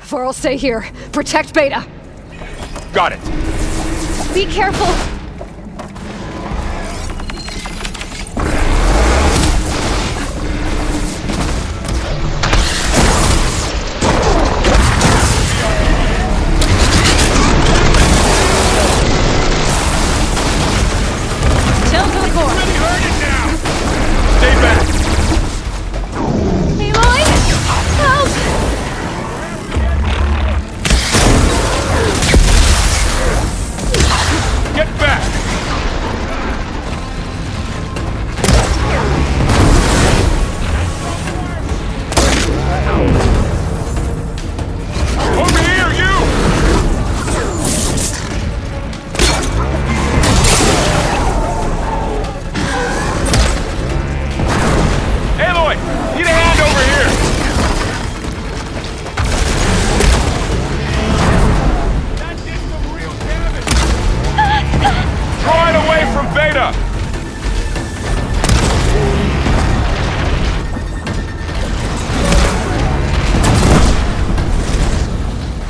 Varl, stay here. Protect Beta. Got it. Be careful.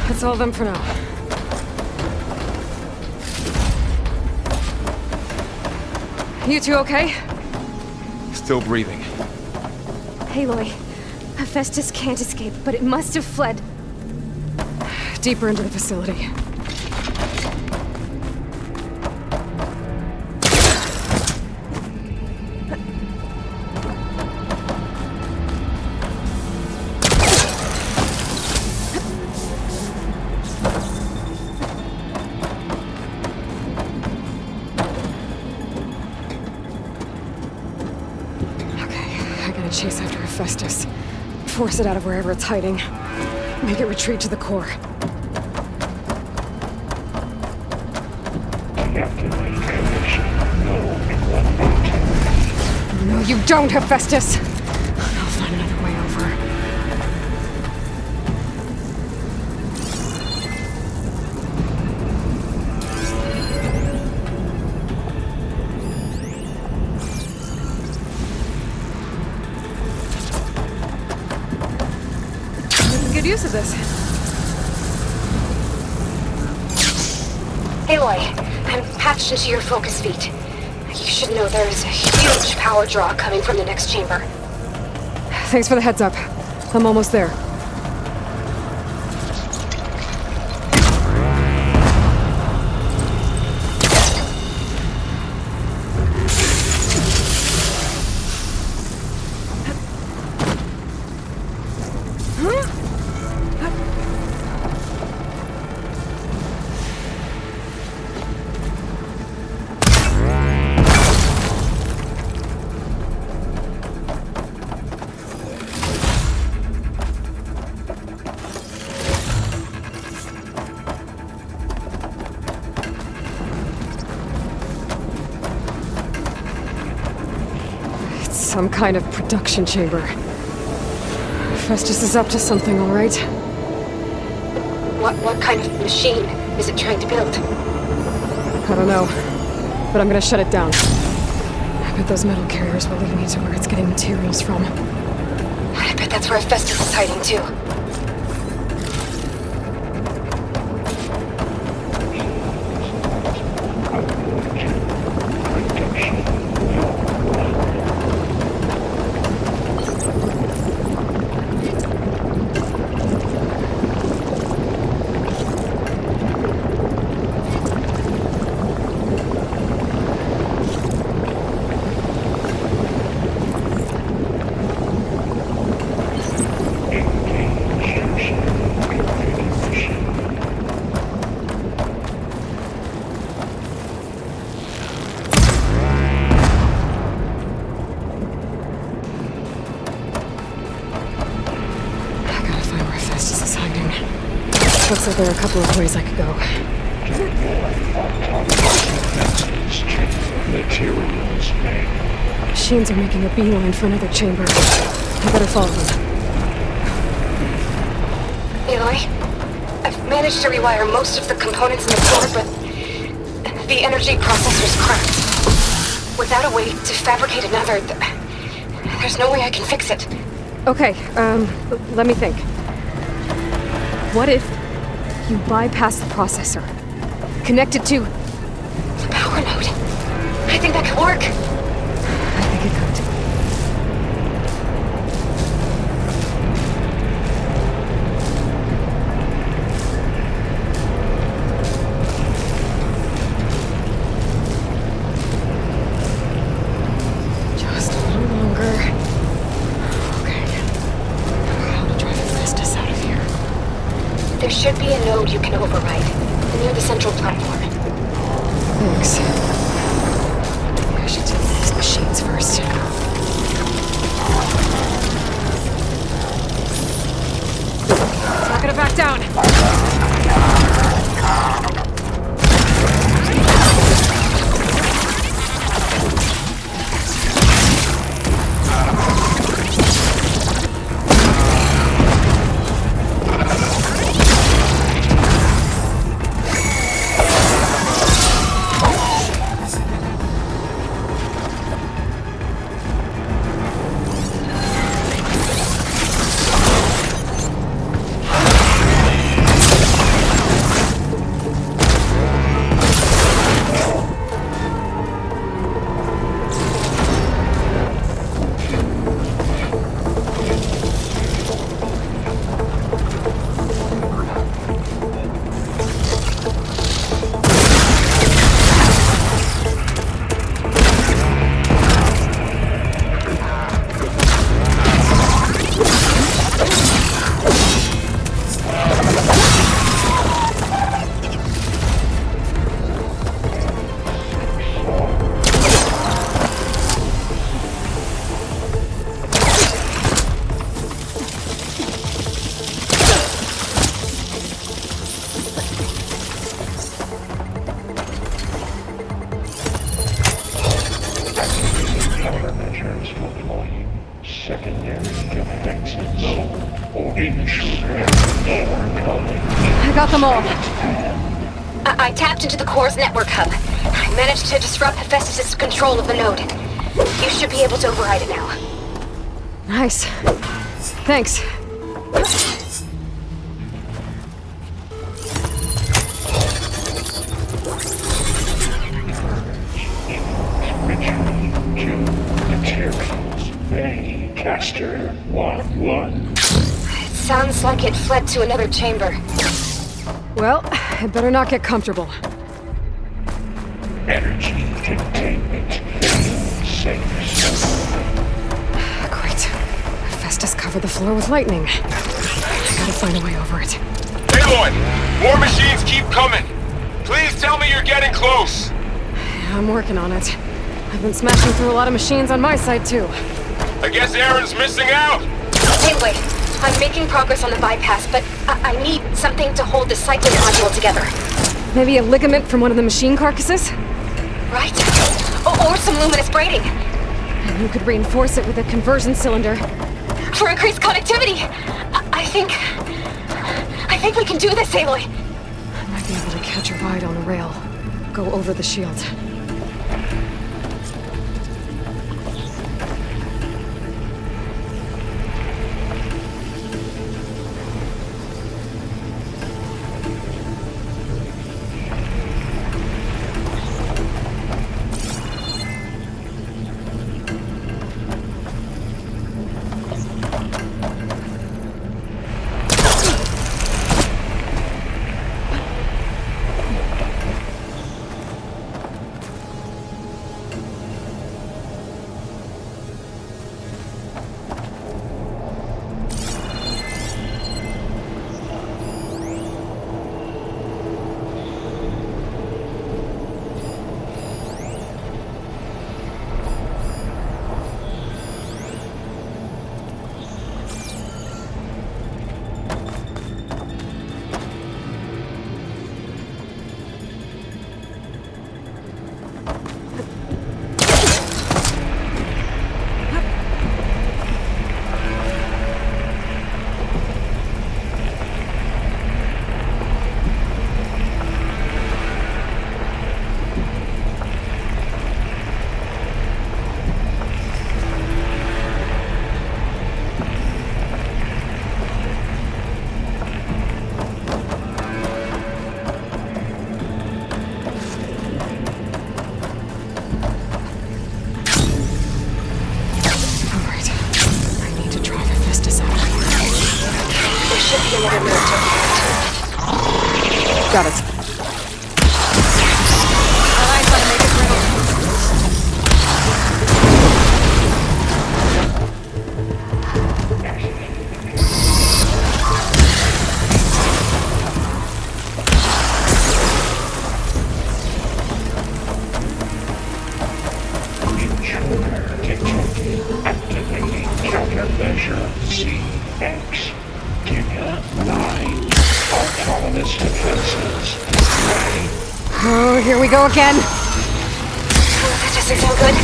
That's all of them for now. You two okay? Still breathing. Aloy, Hephaestus can't escape, but it must have fled deeper into the facility. Chase after Hephaestus. Force it out of wherever it's hiding. Make it retreat to the core. No, you don't, Hephaestus! I'll find another way over. Good use of this. Aloy, I'm patched into your focus feed. You should know there's a huge power draw coming from the next chamber. Thanks for the heads up. I'm almost there. Some kind of production chamber. Festus is up to something, all right? What kind of machine is it trying to build? I don't know, but I'm gonna shut it down. I bet those metal carriers will lead me to where it's getting materials from. I bet that's where Festus is hiding too. Looks like there are a couple of ways I could go. Machines are making a beeline for another chamber. I better follow them. Aloy, I've managed to rewire most of the components in the core, but the energy processor's cracked. Without a way to fabricate another, there's no way I can fix it. Okay, let me think. What if you bypass the processor? Connect it to... The power node. I think that could work. I think it could. Just a little longer. Okay. How to drive Hephaestus out of here. There should be a node you can override, near the central platform. Thanks. I should take these machines first. It's not gonna back down. I got them all. I tapped into the core's network hub. I managed to disrupt Hephaestus' control of the node. You should be able to override it now. Nice. Thanks. Caster 1-1. It sounds like it fled to another chamber. Well, I better not get comfortable. Energy containment. Safe zone. Great. Hephaestus covered the floor with lightning. I gotta find a way over it. Aloy! More machines keep coming! Please tell me you're getting close! Yeah, I'm working on it. I've been smashing through a lot of machines on my side, too. I guess Aaron's missing out! Anyway, I'm making progress on the bypass, but I need something to hold the cycling module together. Maybe a ligament from one of the machine carcasses? Right? Or some luminous braiding. And you could reinforce it with a conversion cylinder. For increased connectivity! I think we can do this, Aloy. I might be able to catch a ride on a rail. Go over the shield. Got it. Alright, gotta make it through. Activating countermeasure CX. Giga 9. Autonomous defenses. Ready. Oh, here we go again. That doesn't sound good.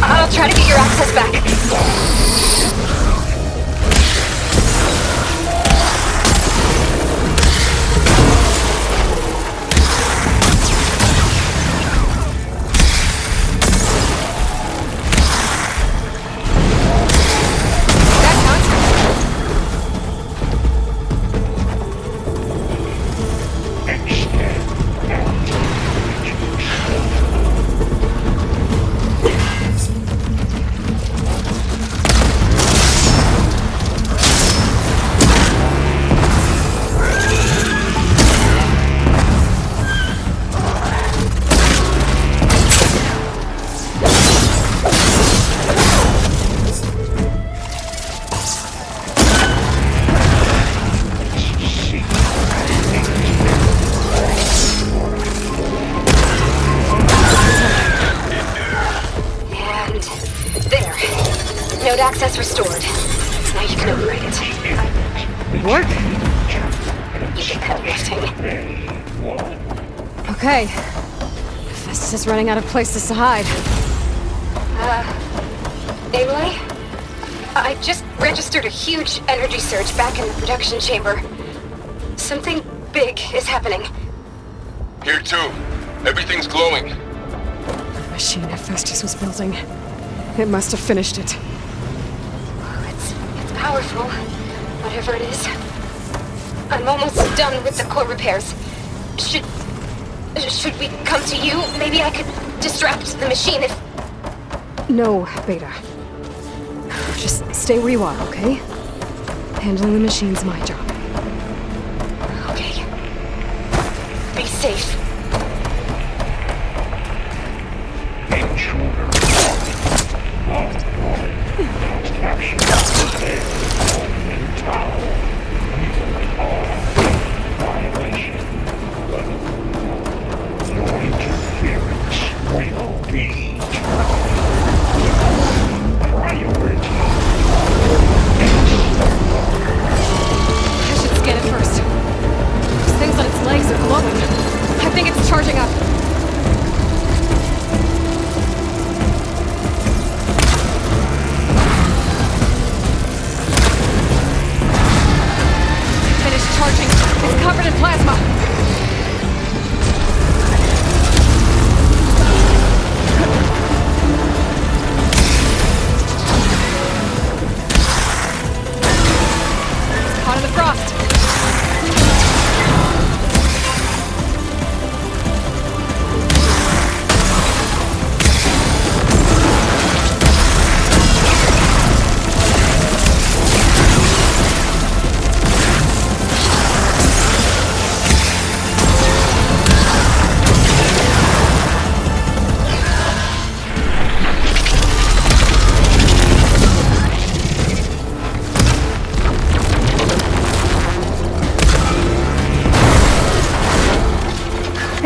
I'll try to get your access back. Node access restored. Now you can override it. Work? You get that lifting. Okay. Hephaestus is running out of places to hide. Aloy? I just registered a huge energy surge back in the production chamber. Something big is happening. Here too. Everything's glowing. The machine Hephaestus was building. It must have finished it. It's powerful, whatever it is. I'm almost done with the core repairs. Should we come to you? Maybe I could distract the machine if... No, Beta. Just stay where you are, okay? Handling the machine's my job. Okay. Be safe. Intruder. Capture the tower. Violation. Your interference will be priority. I should scan it first. Those things on its legs are glowing. I think it's charging up. Finished charging. It's covered in plasma. Caught in the frost.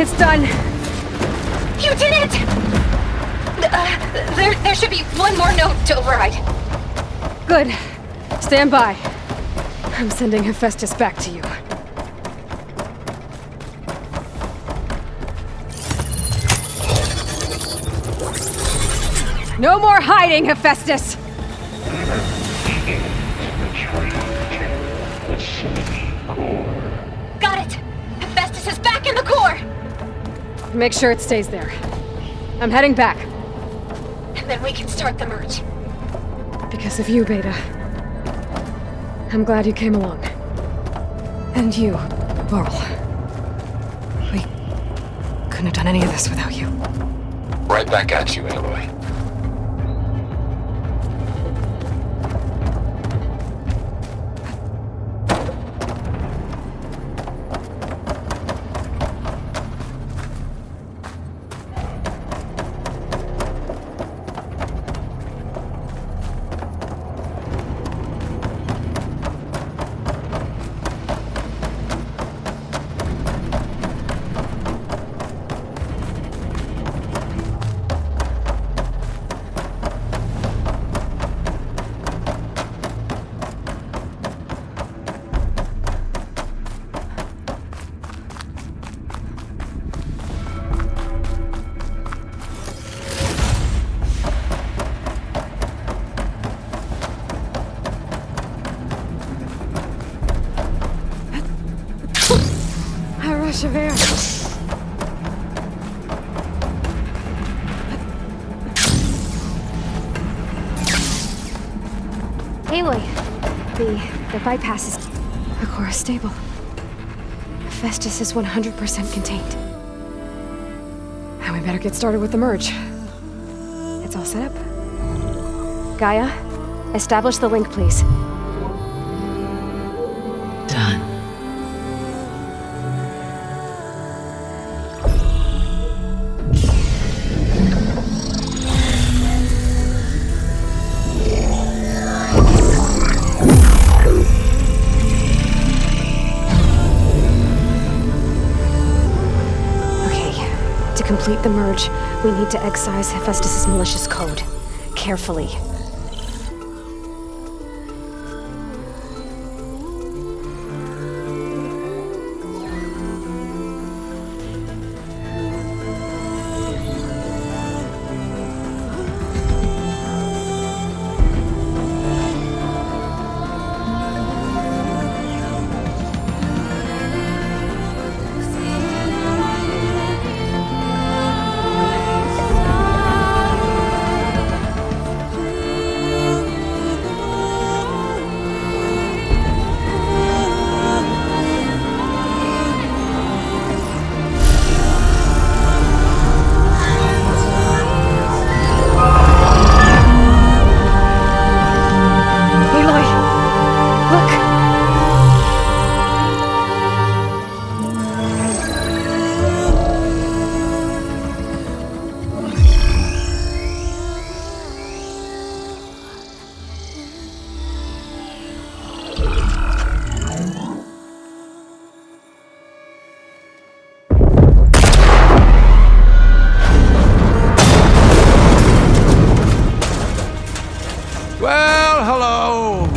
It's done. You did it! There should be one more note to override. Good. Stand by. I'm sending Hephaestus back to you. No more hiding, Hephaestus! Got it! Hephaestus is back in the core! Make sure it stays there. I'm heading back. And then we can start the merge. Because of you, Beta. I'm glad you came along. And you, Varl. We couldn't have done any of this without you. Right back at you, Aloy. Javert. Aloy, the bypass is... The core is stable. Hephaestus is 100% contained. Now we better get started with the merge. It's all set up. Gaia, establish the link, please. Done. To complete the merge, we need to excise Hephaestus' malicious code. Carefully.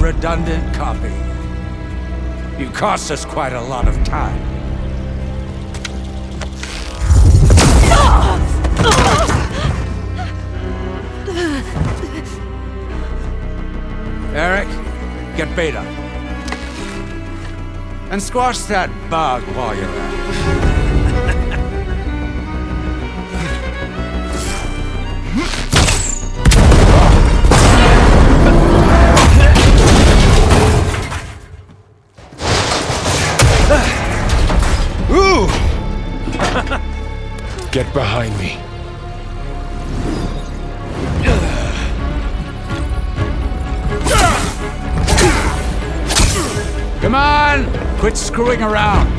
Redundant copy. You cost us quite a lot of time. Eric, get Beta. And squash that bug while you're at it. Ooh! Get behind me. Come on! Quit screwing around!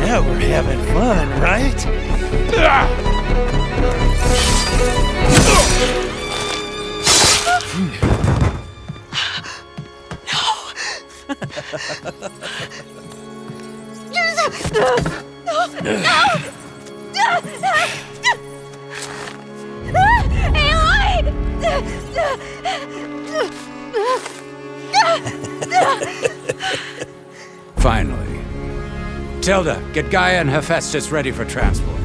Now we're having fun, right? Finally. Tilda, get Gaia and Hephaestus ready for transport.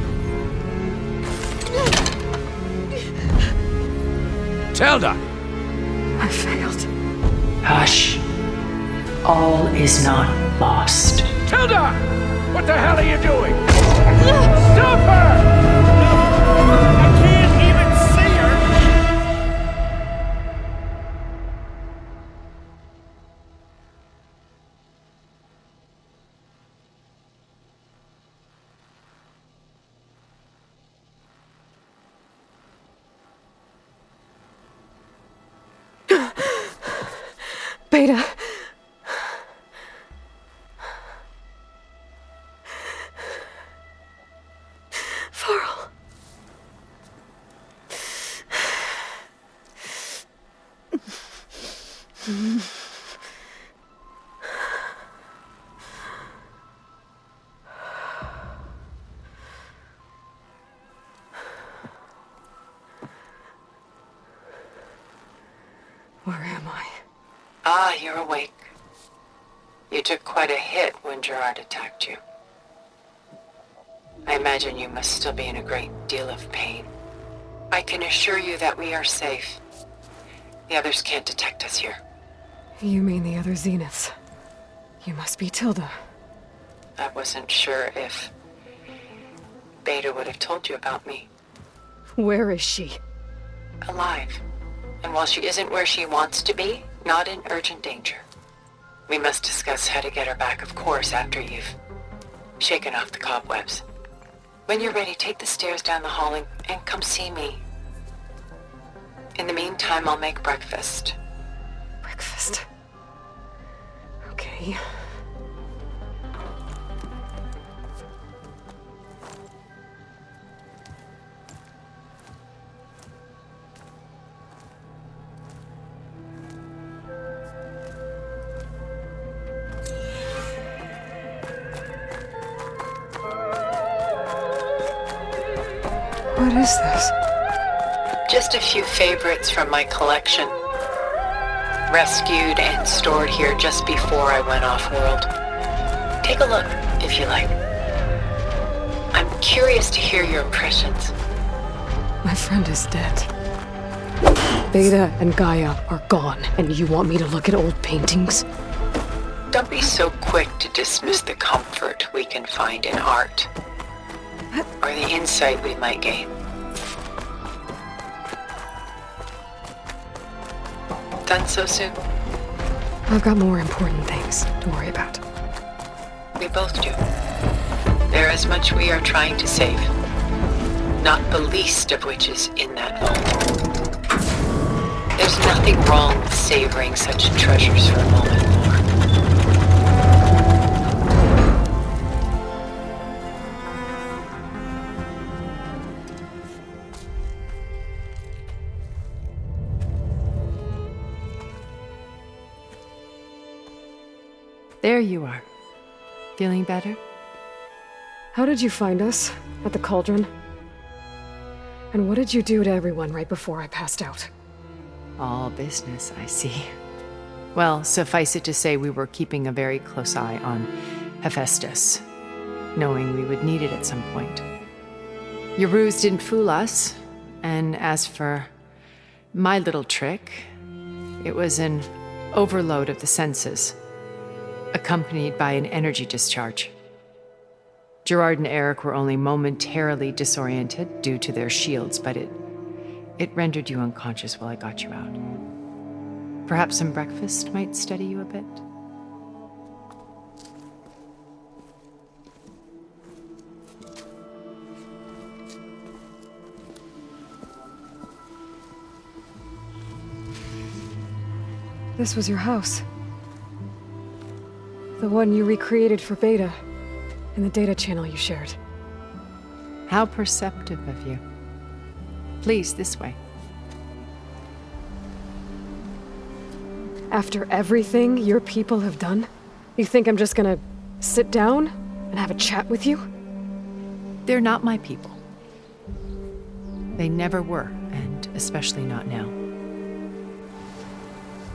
Tilda! I failed. Hush. All is not lost. Tilda! What the hell are you doing? Stop her! I can't even see her! Beta. Varl. Where am I? Ah, you're awake. You took quite a hit when Gerard attacked you. I imagine you must still be in a great deal of pain. I can assure you that we are safe. The others can't detect us here. You mean the other Zeniths? You must be Tilda. I wasn't sure if Beta would have told you about me. Where is she? Alive. And while she isn't where she wants to be, not in urgent danger. We must discuss how to get her back, of course, after you've shaken off the cobwebs. When you're ready, take the stairs down the hall and come see me. In the meantime, I'll make breakfast. Breakfast. Okay. What is this? Just a few favorites from my collection. Rescued and stored here just before I went off-world. Take a look, if you like. I'm curious to hear your impressions. My friend is dead. Beta and Gaia are gone, and you want me to look at old paintings? Don't be so quick to dismiss the comfort we can find in art. Or the insight we might gain. Done so soon? I've got more important things to worry about. We both do. There is much we are trying to save. Not the least of which is in that vault. There's nothing wrong with savoring such treasures for a moment more. There you are. Feeling better? How did you find us? At the cauldron? And what did you do to everyone right before I passed out? All business, I see. Well, suffice it to say we were keeping a very close eye on Hephaestus, knowing we would need it at some point. Your ruse didn't fool us, and as for my little trick, it was an overload of the senses, accompanied by an energy discharge. Gerard and Eric were only momentarily disoriented due to their shields, but it rendered you unconscious while I got you out. Perhaps some breakfast might steady you a bit? This was your house. The one you recreated for Beta, in the data channel you shared. How perceptive of you. Please, this way. After everything your people have done, you think I'm just gonna sit down and have a chat with you? They're not my people. They never were, and especially not now.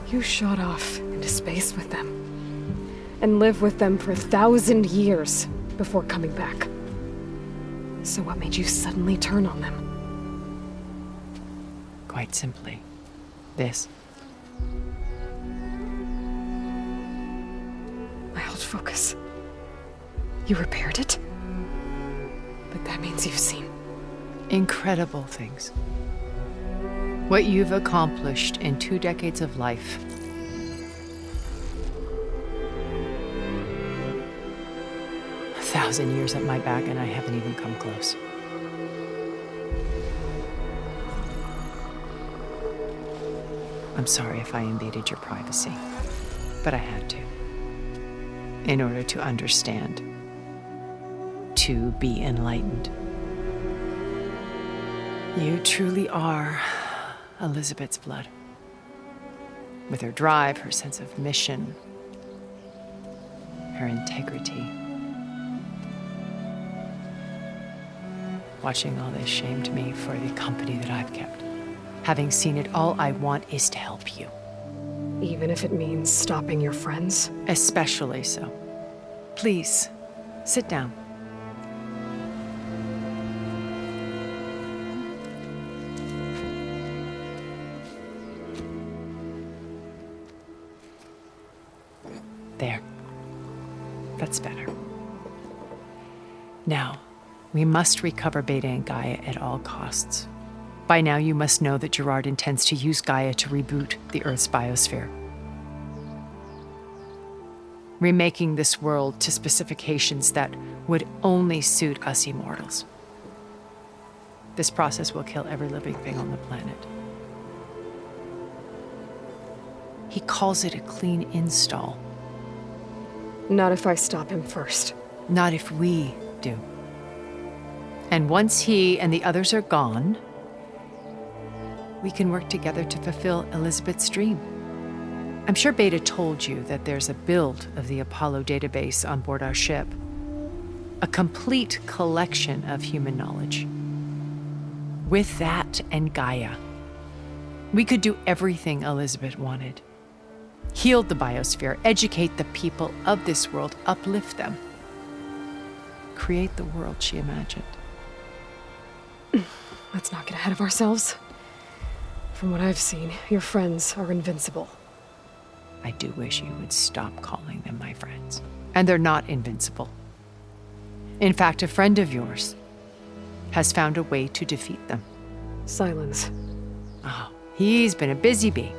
You shot off into space with them, and lived with them for 1,000 years before coming back. So what made you suddenly turn on them? Quite simply, this. My old focus. You repaired it? But that means you've seen Incredible things. What you've accomplished in 2 decades of life. A 1,000 years at my back and I haven't even come close. I'm sorry if I invaded your privacy, but I had to. In order to understand. To be enlightened. You truly are Elizabeth's blood. With her drive, her sense of mission, her integrity. Watching all this shamed me for the company that I've kept. Having seen it, all I want is to help you. even if it means stopping your friends? Especially so. Please, sit down. There. That's better. Now, we must recover Beta and Gaia at all costs. By now, you must know that Gerard intends to use Gaia to reboot the Earth's biosphere, remaking this world to specifications that would only suit us immortals. This process will kill every living thing on the planet. He calls it a clean install. Not if I stop him first. Not if we do. And once he and the others are gone, we can work together to fulfill Elizabeth's dream. I'm sure Beta told you that there's a build of the Apollo database on board our ship. A complete collection of human knowledge. With that and Gaia, we could do everything Elizabeth wanted. Heal the biosphere, educate the people of this world, uplift them. Create the world she imagined. Let's not get ahead of ourselves. From what I've seen, your friends are invincible. I do wish you would stop calling them my friends. And they're not invincible. In fact, a friend of yours has found a way to defeat them. Silence. Oh, he's been a busy bee,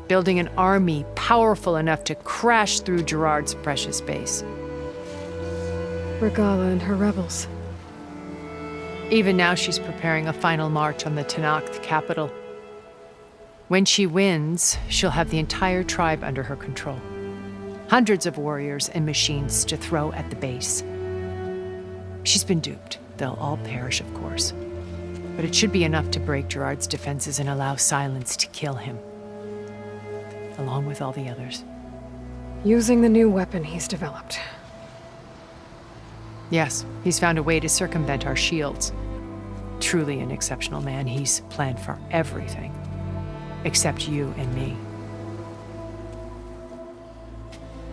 building an army powerful enough to crash through Gerard's precious base. Regala and her rebels. Even now, she's preparing a final march on the Tenakth capital. When she wins, she'll have the entire tribe under her control. Hundreds of warriors and machines to throw at the base. She's been duped. They'll all perish, of course. But it should be enough to break Gerard's defenses and allow Silence to kill him. Along with all the others. Using the new weapon he's developed. Yes, he's found a way to circumvent our shields. Truly an exceptional man. He's planned for everything. Except you and me.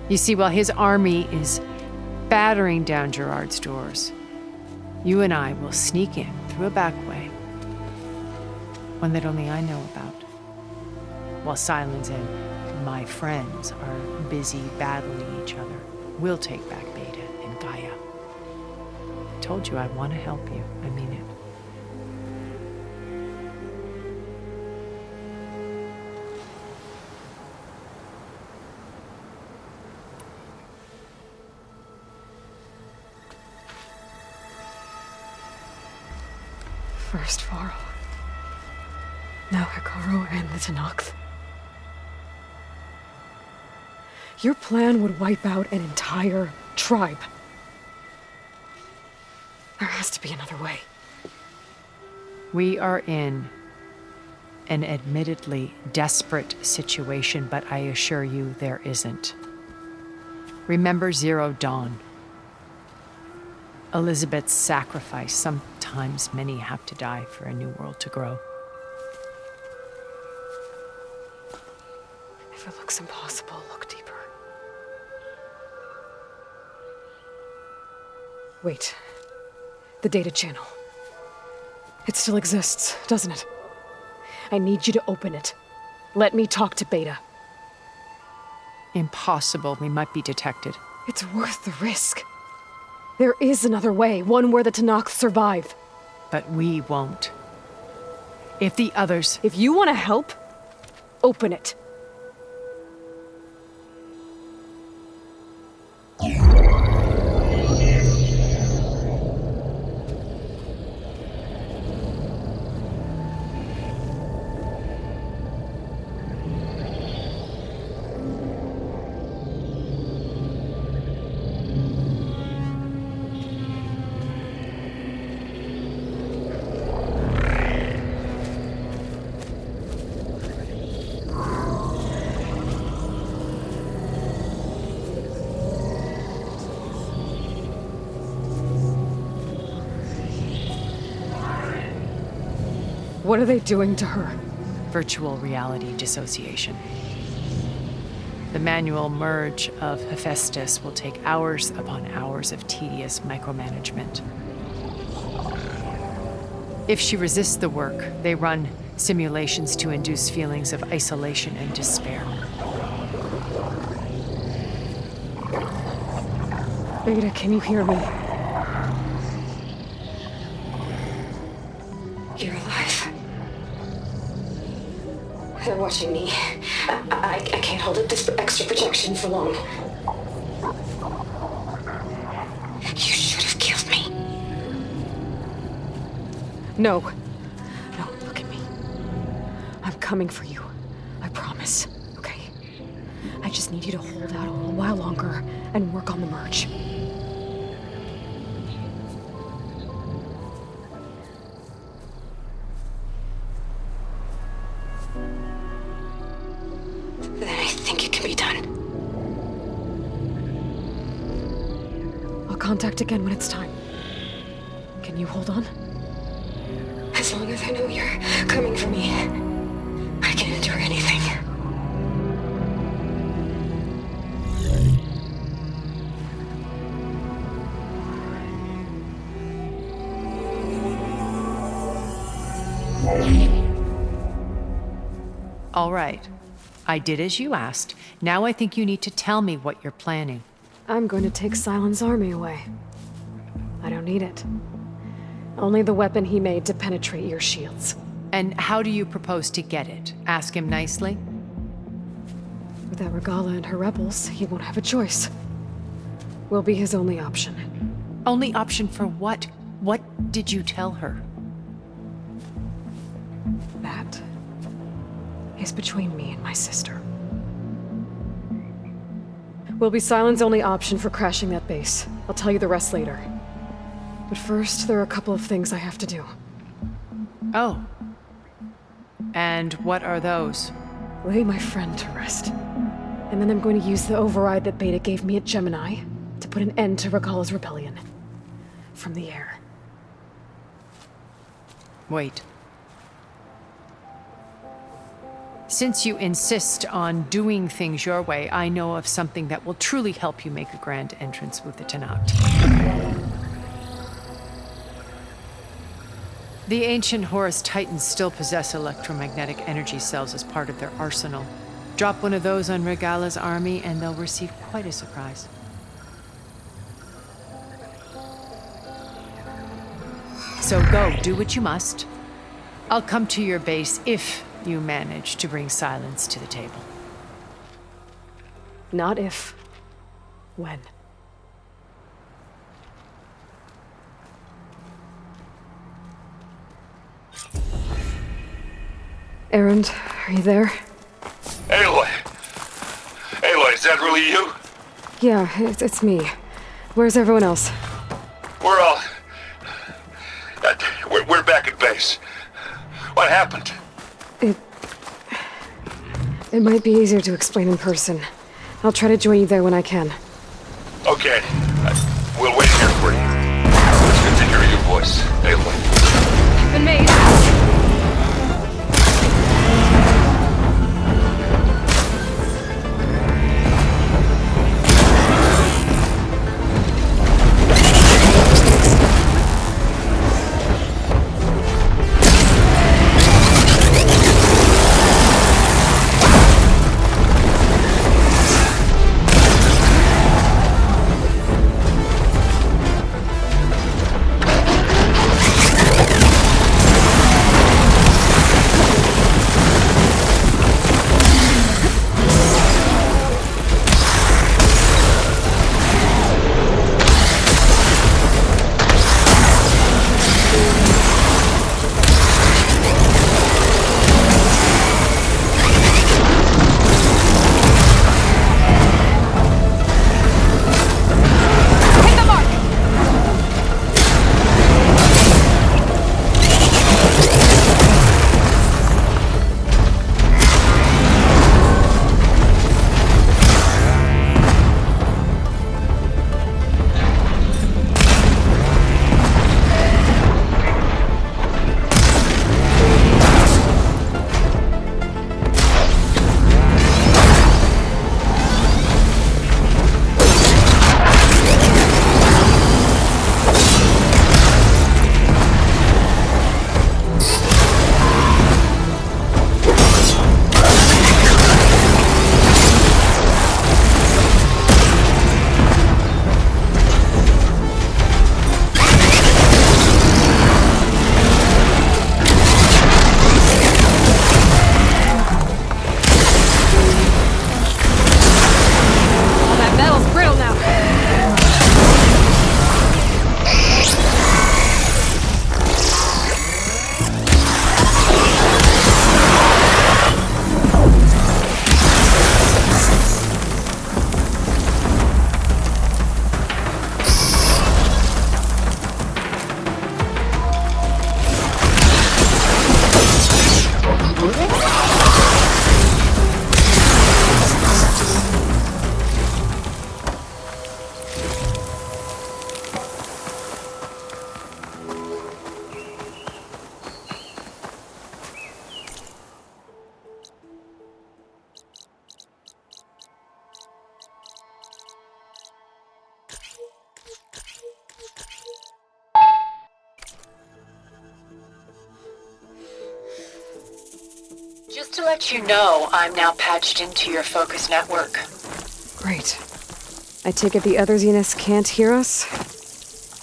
You see, while his army is battering down Gerard's doors, you and I will sneak in through a back way, one that only I know about, while Silence and my friends are busy battling each other. We'll take back Beta and Gaia. I told you I want to help you. I mean it. First Varl. Now Hikaru and the Tenakth. Your plan would wipe out an entire tribe. There has to be another way. We are in an admittedly desperate situation, but I assure you there isn't. Remember Zero Dawn. Elizabeth's sacrifice. Sometimes many have to die for a new world to grow. If it looks impossible, look deeper. Wait. The data channel. It still exists, doesn't it? I need you to open it. Let me talk to Beta. Impossible. We might be detected. It's worth the risk. There is another way, one where the Tenakth survive. But we won't. If the others... If you want to help, open it. What are they doing to her? Virtual reality dissociation. The manual merge of Hephaestus will take hours upon hours of tedious micromanagement. If she resists the work, they run simulations to induce feelings of isolation and despair. Beta, can you hear me? You're alive. They're watching me. I can't hold up this extra protection for long. You should have killed me. No. No, look at me. I'm coming for you. I promise. Okay? I just need you to hold out a little while longer and work on the merge. Then I think it can be done. I'll contact again when it's time. Can you hold on? As long as I know you're coming for me, I can endure anything. All right. I did as you asked. Now I think you need to tell me what you're planning. I'm going to take Silent's army away. I don't need it. Only the weapon he made to penetrate your shields. And how do you propose to get it? Ask him nicely? Without Regala and her rebels, he won't have a choice. We'll be his only option. Only option for what? What did you tell her? That is between me and my sister. We'll be Silent's only option for crashing that base. I'll tell you the rest later. But first, there are a couple of things I have to do. Oh. And what are those? Lay my friend to rest. And then I'm going to use the override that Beta gave me at Gemini to put an end to Regala's rebellion. From the air. Wait. Since you insist on doing things your way, I know of something that will truly help you make a grand entrance with the Tenakth. The ancient Horus Titans still possess electromagnetic energy cells as part of their arsenal. Drop one of those on Regala's army and they'll receive quite a surprise. So go, do what you must. I'll come to your base if you manage to bring Silence to the table. Not if. When. Erend, are you there? Aloy! Aloy, is that really you? Yeah, it's me. Where's everyone else? We're all... We're back at base. What happened? It might be easier to explain in person. I'll try to join you there when I can. Okay. We'll wait here for you. It's good to hear your voice, Aloy. Been made. let you know I'm now patched into your focus network. Great. I take it the other Zeniths can't hear us?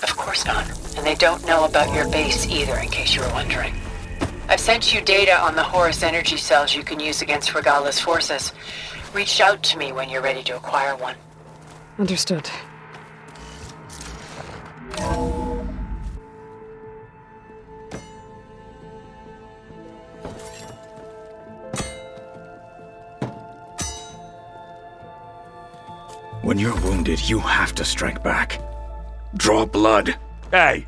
Of course not. And they don't know about your base either, in case you were wondering. I've sent you data on the Horus energy cells you can use against Regala's forces. Reach out to me when you're ready to acquire one. Understood. When you're wounded, you have to strike back. Draw blood. Hey!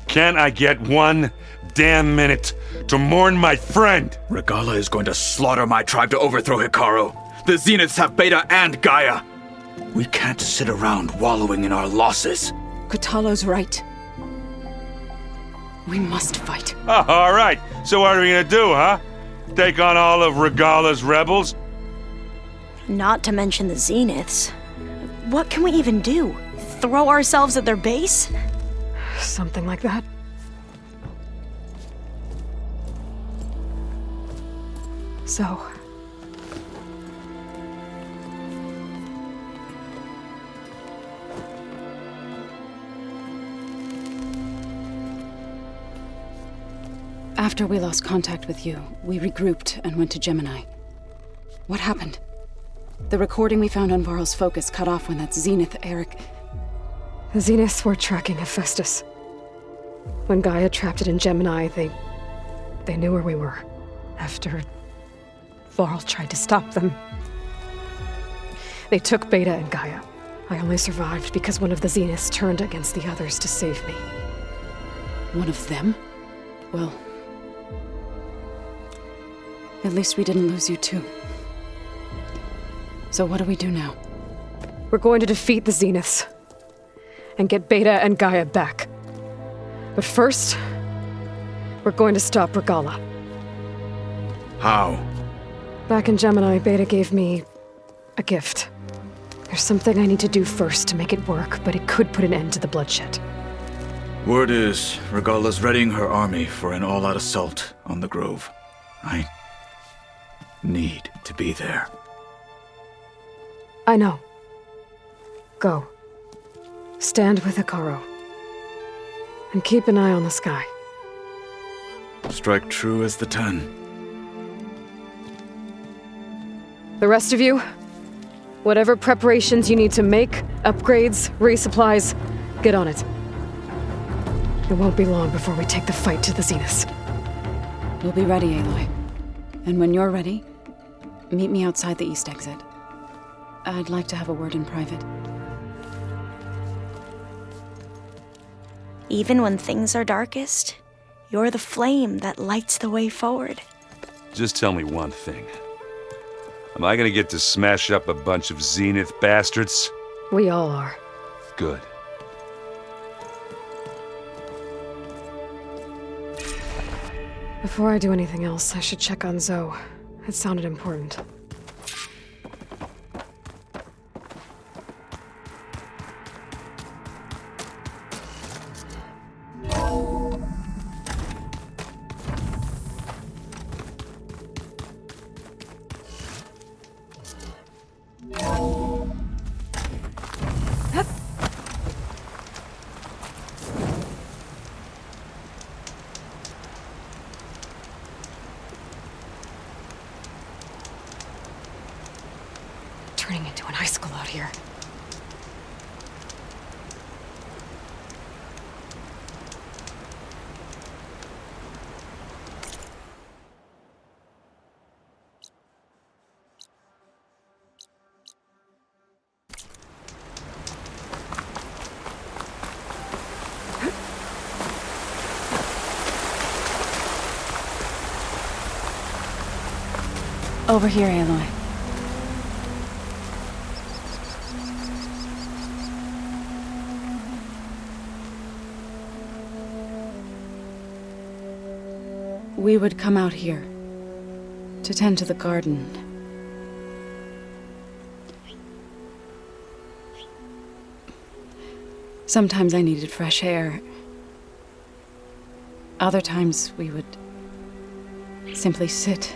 Can't I get one damn minute to mourn my friend? Regala is going to slaughter my tribe to overthrow Hikaru. The Zeniths have Beta and Gaia. We can't sit around wallowing in our losses. Kotallo's right. We must fight. Oh, all right. So what are we gonna do, huh? Take on all of Regala's rebels? Not to mention the Zeniths. What can we even do? Throw ourselves at their base? Something like that. So... After we lost contact with you, we regrouped and went to Gemini. What happened? The recording we found on Varl's focus cut off when that Zenith, Eric... The Zeniths were tracking Hephaestus. When Gaia trapped it in Gemini, they knew where we were. After Varl tried to stop them. They took Beta and Gaia. I only survived because one of the Zeniths turned against the others to save me. One of them? Well... at least we didn't lose you too. So what do we do now? We're going to defeat the Zeniths. And get Beta and Gaia back. But first, we're going to stop Regala. How? Back in Gemini, Beta gave me a gift. There's something I need to do first to make it work, but it could put an end to the bloodshed. Word is, Regala's readying her army for an all-out assault on the Grove. I need to be there. I know. Go. Stand with Hikaru. And keep an eye on the sky. Strike true as the 10. The rest of you, whatever preparations you need to make, upgrades, resupplies, get on it. It won't be long before we take the fight to the Zeniths. We'll be ready, Aloy. And when you're ready, meet me outside the east exit. I'd like to have a word in private. Even when things are darkest, you're the flame that lights the way forward. Just tell me one thing. Am I gonna get to smash up a bunch of Zenith bastards? We all are. Good. Before I do anything else, I should check on Zoe. It sounded important. Turning into an icicle out here. Over here, Aloy. We would come out here to tend to the garden. Sometimes I needed fresh air. Other times we would simply sit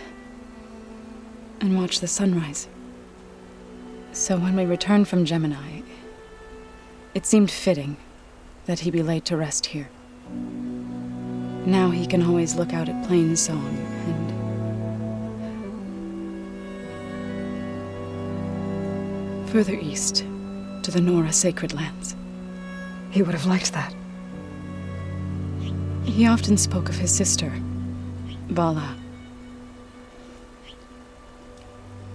and watch the sunrise. So when we returned from Gemini, it seemed fitting that he be laid to rest here. Now he can always look out at Plain Song and further east to the Nora Sacred Lands. He would have liked that. He often spoke of his sister, Bala.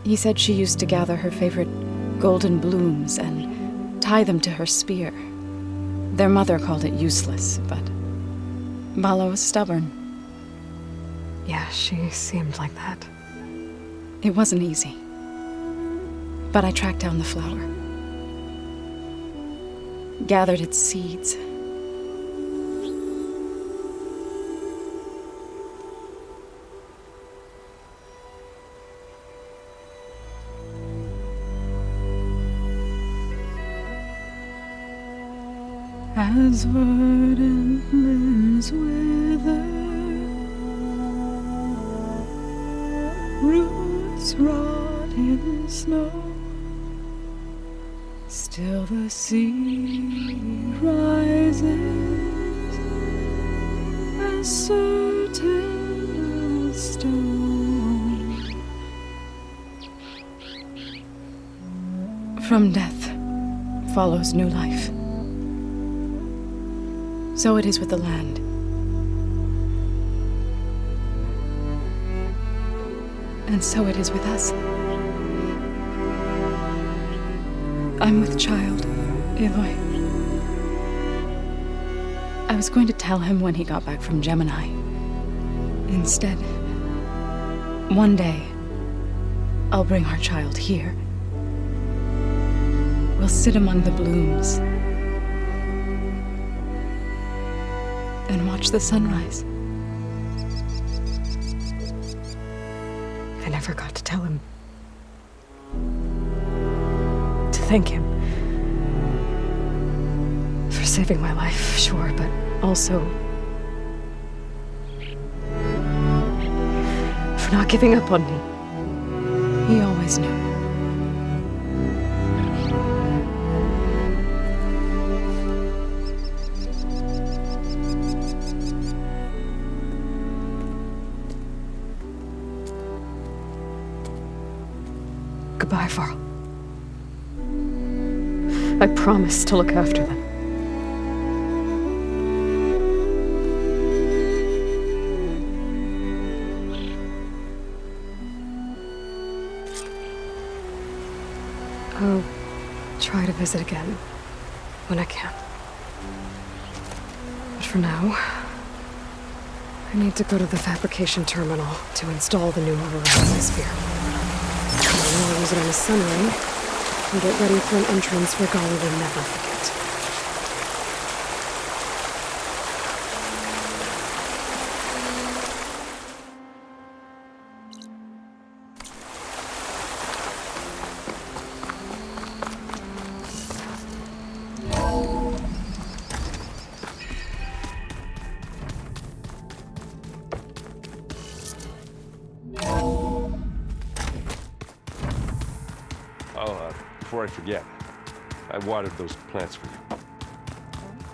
He said she used to gather her favorite golden blooms and tie them to her spear. Their mother called it useless, but Bala was stubborn. Yeah, she seemed like that. It wasn't easy. But I tracked down the flower. Gathered its seeds. As verdant limbs wither, roots rot in snow, still the sea rises as certain as stone. From death follows new life. So it is with the land. And so it is with us. I'm with child, Aloy. I was going to tell him when he got back from Gemini. Instead, one day, I'll bring our child here. We'll sit among the blooms and watch the sunrise. I never got to tell him. To thank him. For saving my life, sure, but also for not giving up on me. He always knew. Goodbye, Varl. I promise to look after them. I'll try to visit again when I can. But for now, I need to go to the fabrication terminal to install the new override on my spear. I'll use it on a sunray and get ready for an entrance Regala will never forget. Before I forget, I watered those plants for you.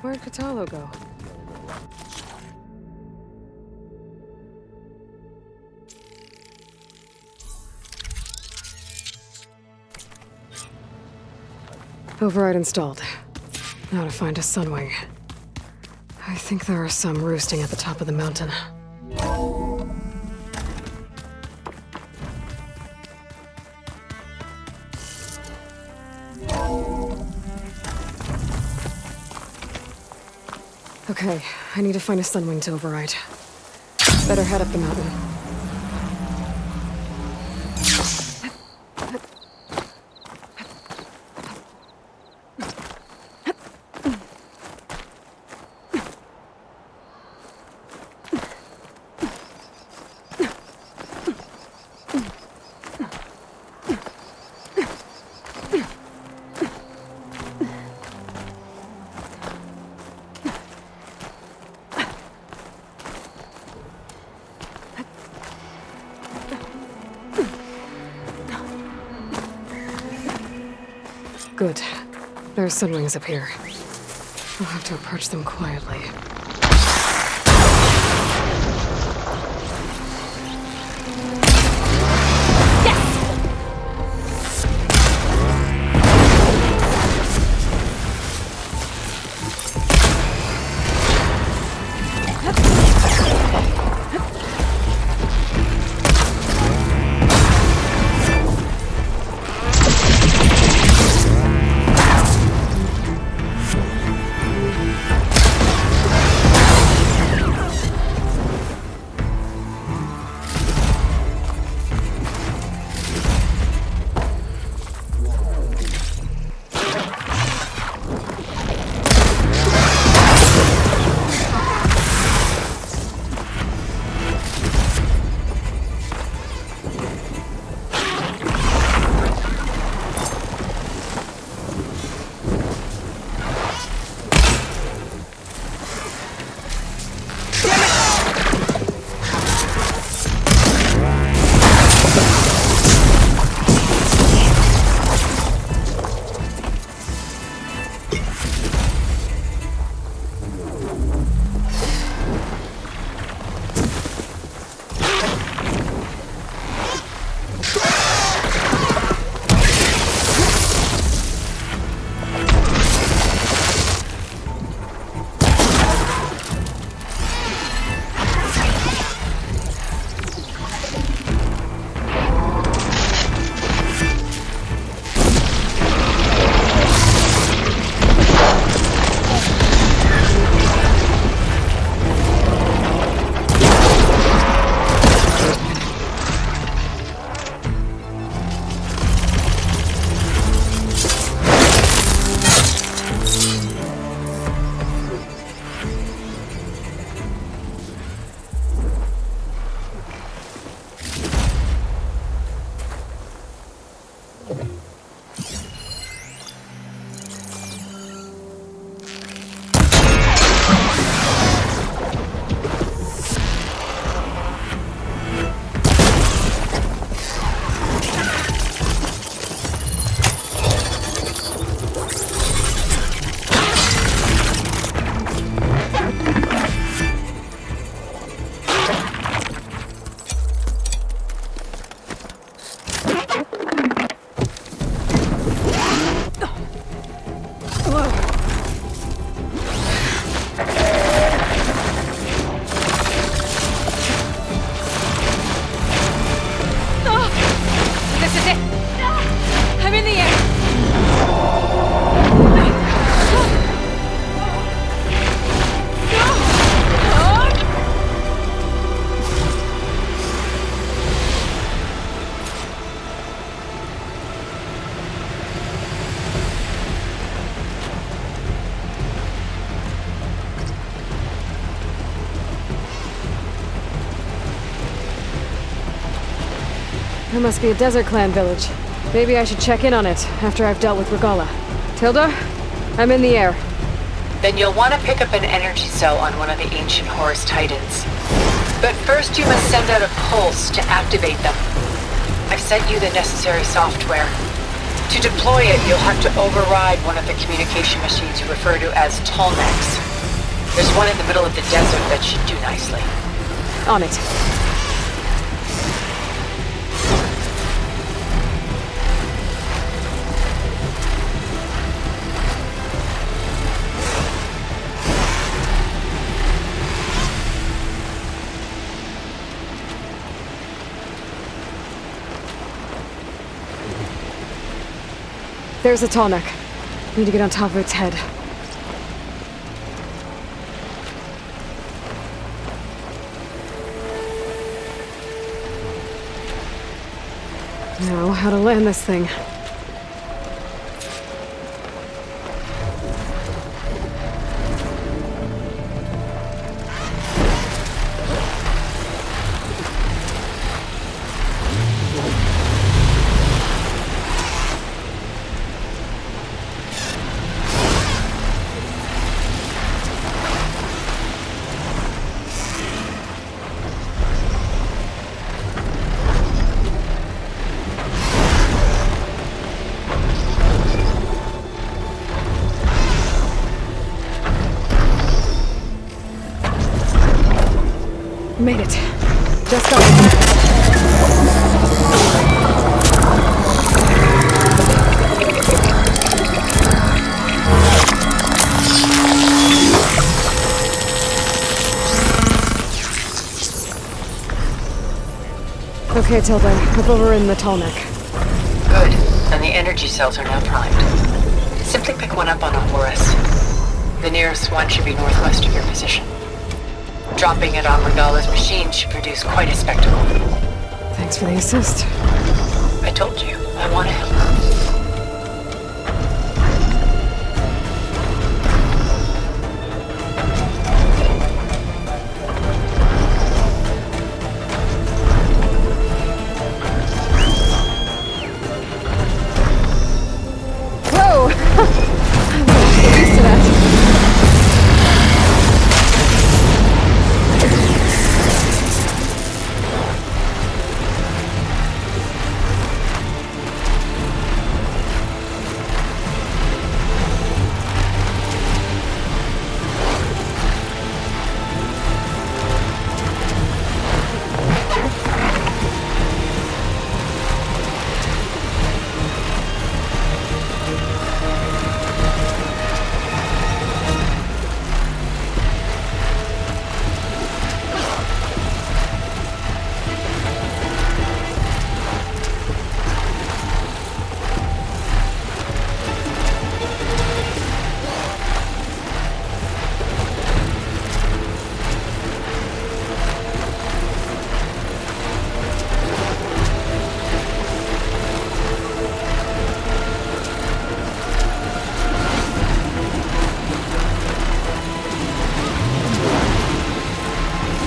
Where'd Katalo go? Override installed. Now to find a sunwing. I think there are some roosting at the top of the mountain. Okay, I need to find a sunwing to override. Better head up the mountain. Good. There are sun wings up here. I'll have to approach them quietly. There must be a Desert Clan village. Maybe I should check in on it after I've dealt with Regala. Tilda? I'm in the air. Then you'll want to pick up an energy cell on one of the ancient Horus Titans. But first you must send out a pulse to activate them. I've sent you the necessary software. To deploy it, you'll have to override one of the communication machines you refer to as Tolmecs. There's one in the middle of the desert that should do nicely. On it. There's a Tolmec. Need to get on top of its head. Now, how to land this thing. Made it. Just got it. Okay, Tilda. Up over in the tall neck. Good. And the energy cells are now primed. Simply pick one up on a Horus. The nearest one should be northwest of your position. Dropping it on Regala's machine should produce quite a spectacle. Thanks for the assist. I told you, I want to help. Whoa! I'm not used to that.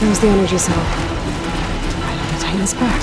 There's the energy cell. Right on the Titan's back.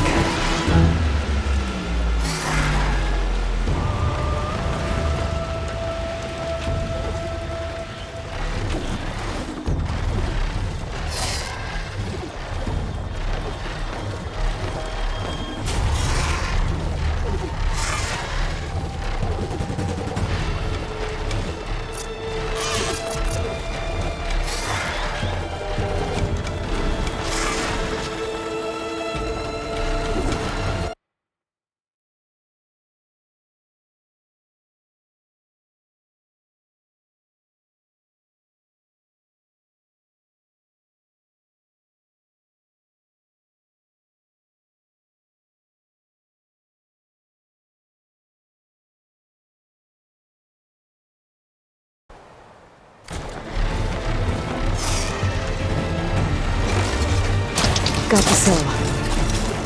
Got the cell.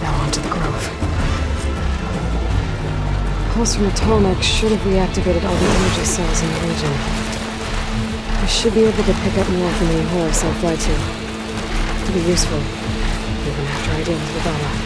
Now onto the grove. Pulse from the tall neck should have reactivated all the energy cells in the region. I should be able to pick up more from the Horus I'll fly to. Could be useful, even after I deal with Regala.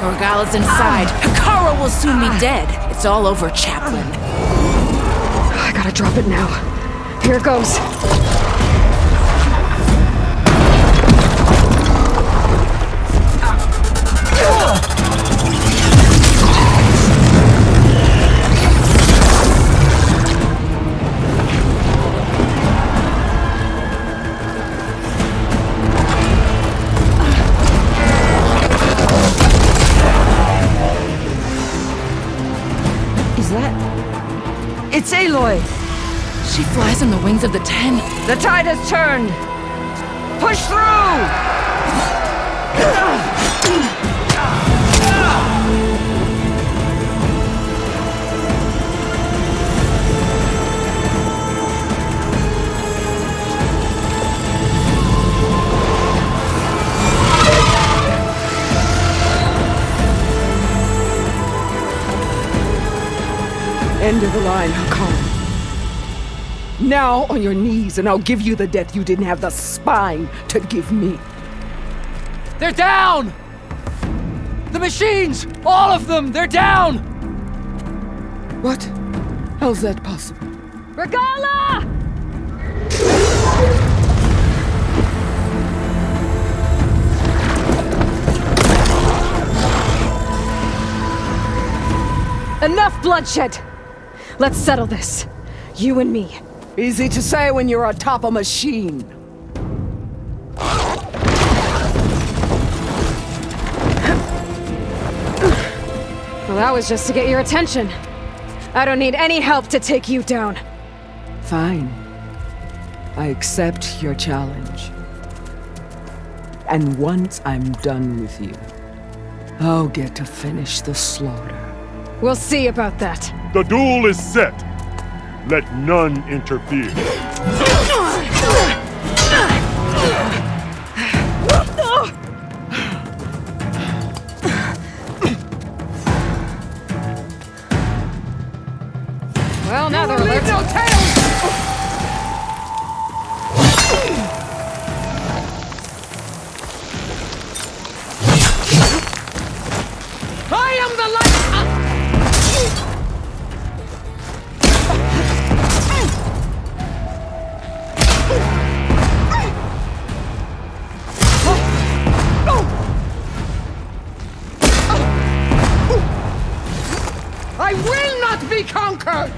Regala's inside. Hikara will soon be dead. It's all over, Chaplain. I gotta drop it now. Here goes. It's Aloy! She flies on the wings of the Ten. The tide has turned! Push through! End of the line, Hakon. Now on your knees, and I'll give you the death you didn't have the spine to give me. They're down! The machines! All of them! They're down! What? How's that possible? Regala! Enough bloodshed! Let's settle this. You and me. Easy to say when you're atop a machine. Well, that was just to get your attention. I don't need any help to take you down. Fine. I accept your challenge. And once I'm done with you, I'll get to finish the slaughter. We'll see about that. The duel is set. Let none interfere. Well, now they're Leave no tails! I am the light! I will not be conquered!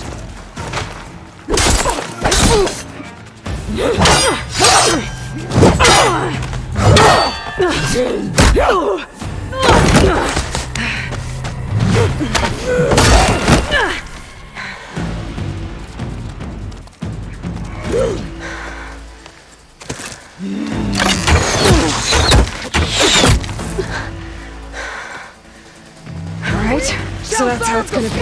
Alright, so that's how it's gonna be.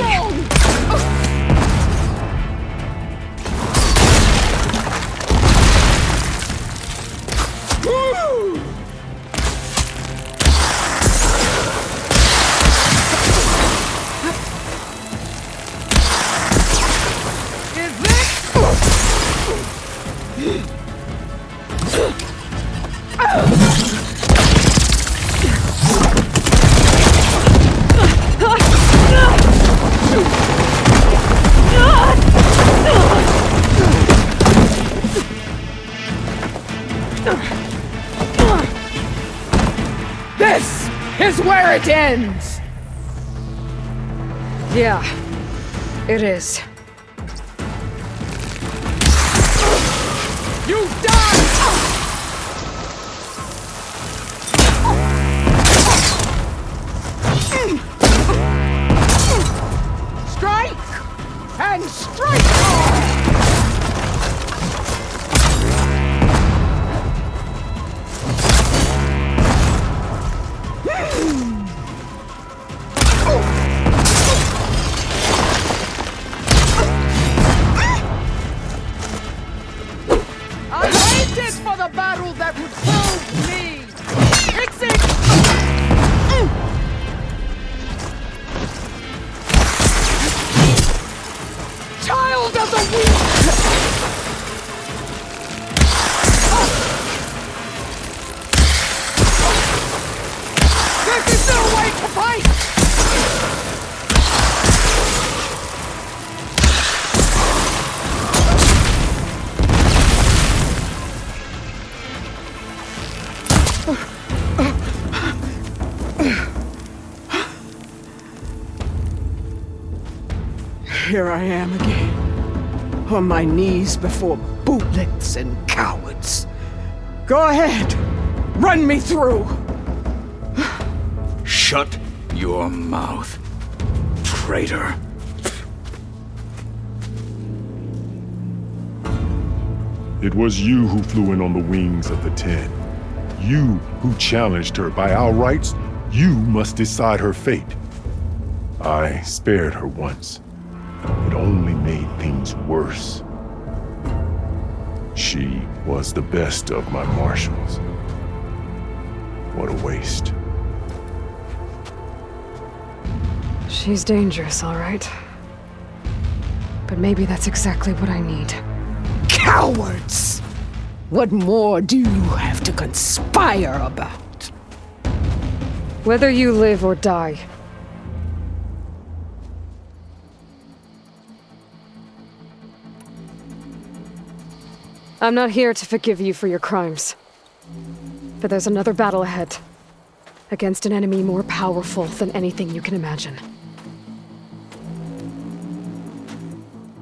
This is where it ends! Yeah, it is. You die! Strike! And strike hard! I waited for the battle that would prove me! Exit! Child of the weak! This is no way to fight! Here I am again, on my knees before bootlets and cowards. Go ahead, run me through. Shut your mouth, traitor. It was you who flew in on the wings of the 10. You who challenged her. By our rights, you must decide her fate. I spared her once. It only made things worse. She was the best of my marshals. What a waste. She's dangerous, all right. But maybe that's exactly what I need. Cowards! What more do you have to conspire about? Whether you live or die. I'm not here to forgive you for your crimes. But there's another battle ahead. Against an enemy more powerful than anything you can imagine.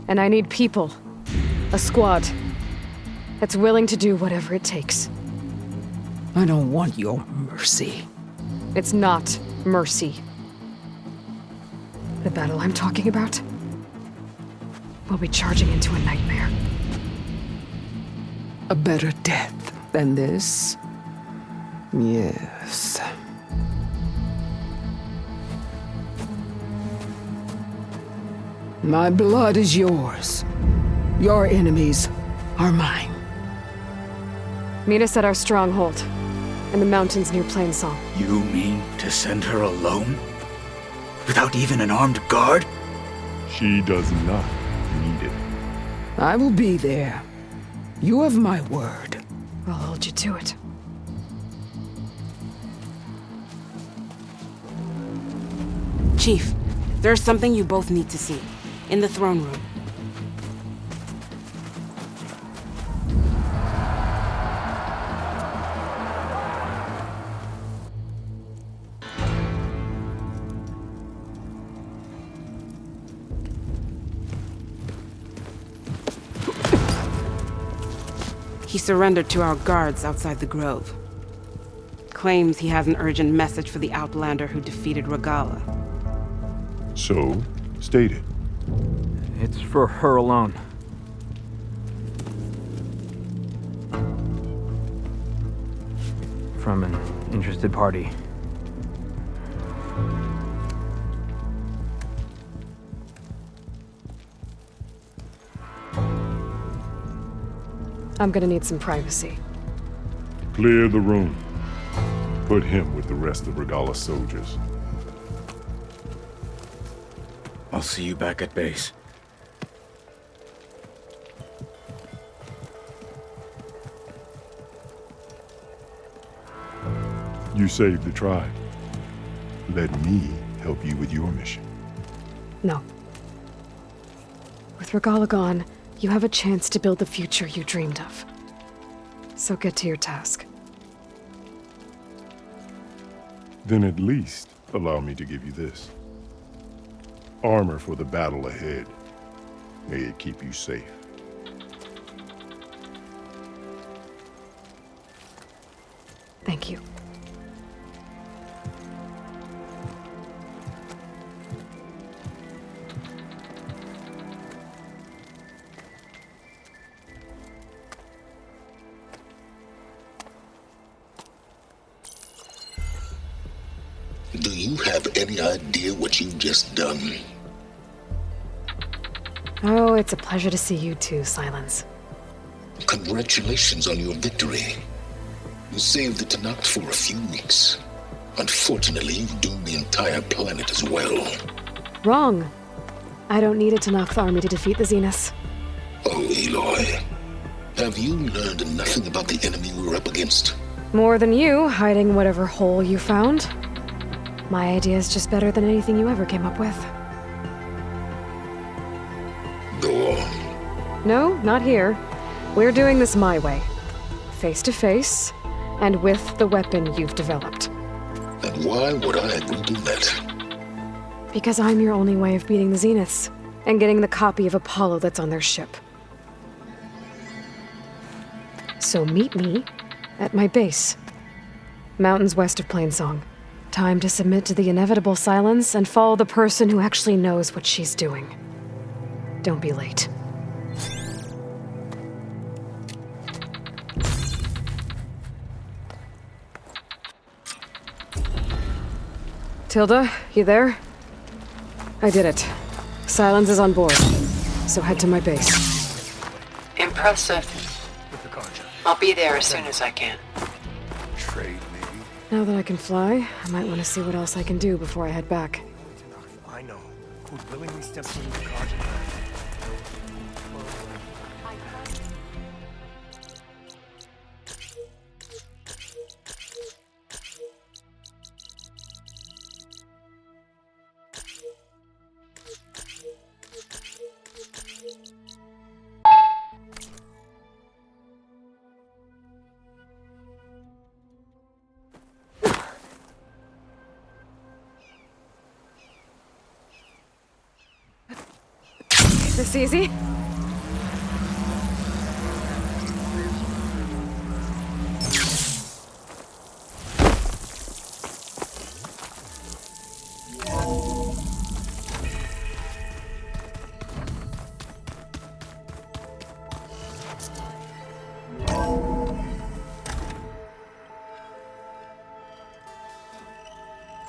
And I need people. A squad. That's willing to do whatever it takes. I don't want your mercy. It's not mercy. The battle I'm talking about will be charging into a nightmare. A better death than this? Yes. My blood is yours. Your enemies are mine. Meet us at our stronghold, in the mountains near Plainsong. You mean to send her alone? Without even an armed guard? She does not need it. I will be there. You have my word. I'll hold you to it. Chief, there's something you both need to see. In the throne room. He surrendered to our guards outside the grove. Claims he has an urgent message for the Outlander who defeated Regala. So, state it. It's for her alone. From an interested party. I'm gonna need some privacy. Clear the room. Put him with the rest of Regala's soldiers. I'll see you back at base. You saved the tribe. Let me help you with your mission. No. With Regala gone, you have a chance to build the future you dreamed of. So get to your task. Then at least allow me to give you this. Armor for the battle ahead. May it keep you safe. Thank you. Do you have any idea what you've just done? Oh, it's a pleasure to see you too, Silence. Congratulations on your victory. You saved the Tenakth for a few weeks. Unfortunately, you've doomed the entire planet as well. Wrong. I don't need a Tenakth army to defeat the Zeniths. Oh, Aloy. Have you learned nothing about the enemy we're up against? More than you, hiding whatever hole you found. My idea is just better than anything you ever came up with. Go on. No, not here. We're doing this my way. Face to face, and with the weapon you've developed. And why would I agree to that? Because I'm your only way of beating the Zeniths, and getting the copy of Apollo that's on their ship. So meet me at my base. Mountains west of Plainsong. Time to submit to the inevitable silence and follow the person who actually knows what she's doing. Don't be late. Tilda, you there? I did it. Silence is on board, so head to my base. Impressive. I'll be there as soon as I can. Trade, maybe? Now that I can fly, I might want to see what else I can do before I head back. I know. Who'd willingly step into the Carja? This easy?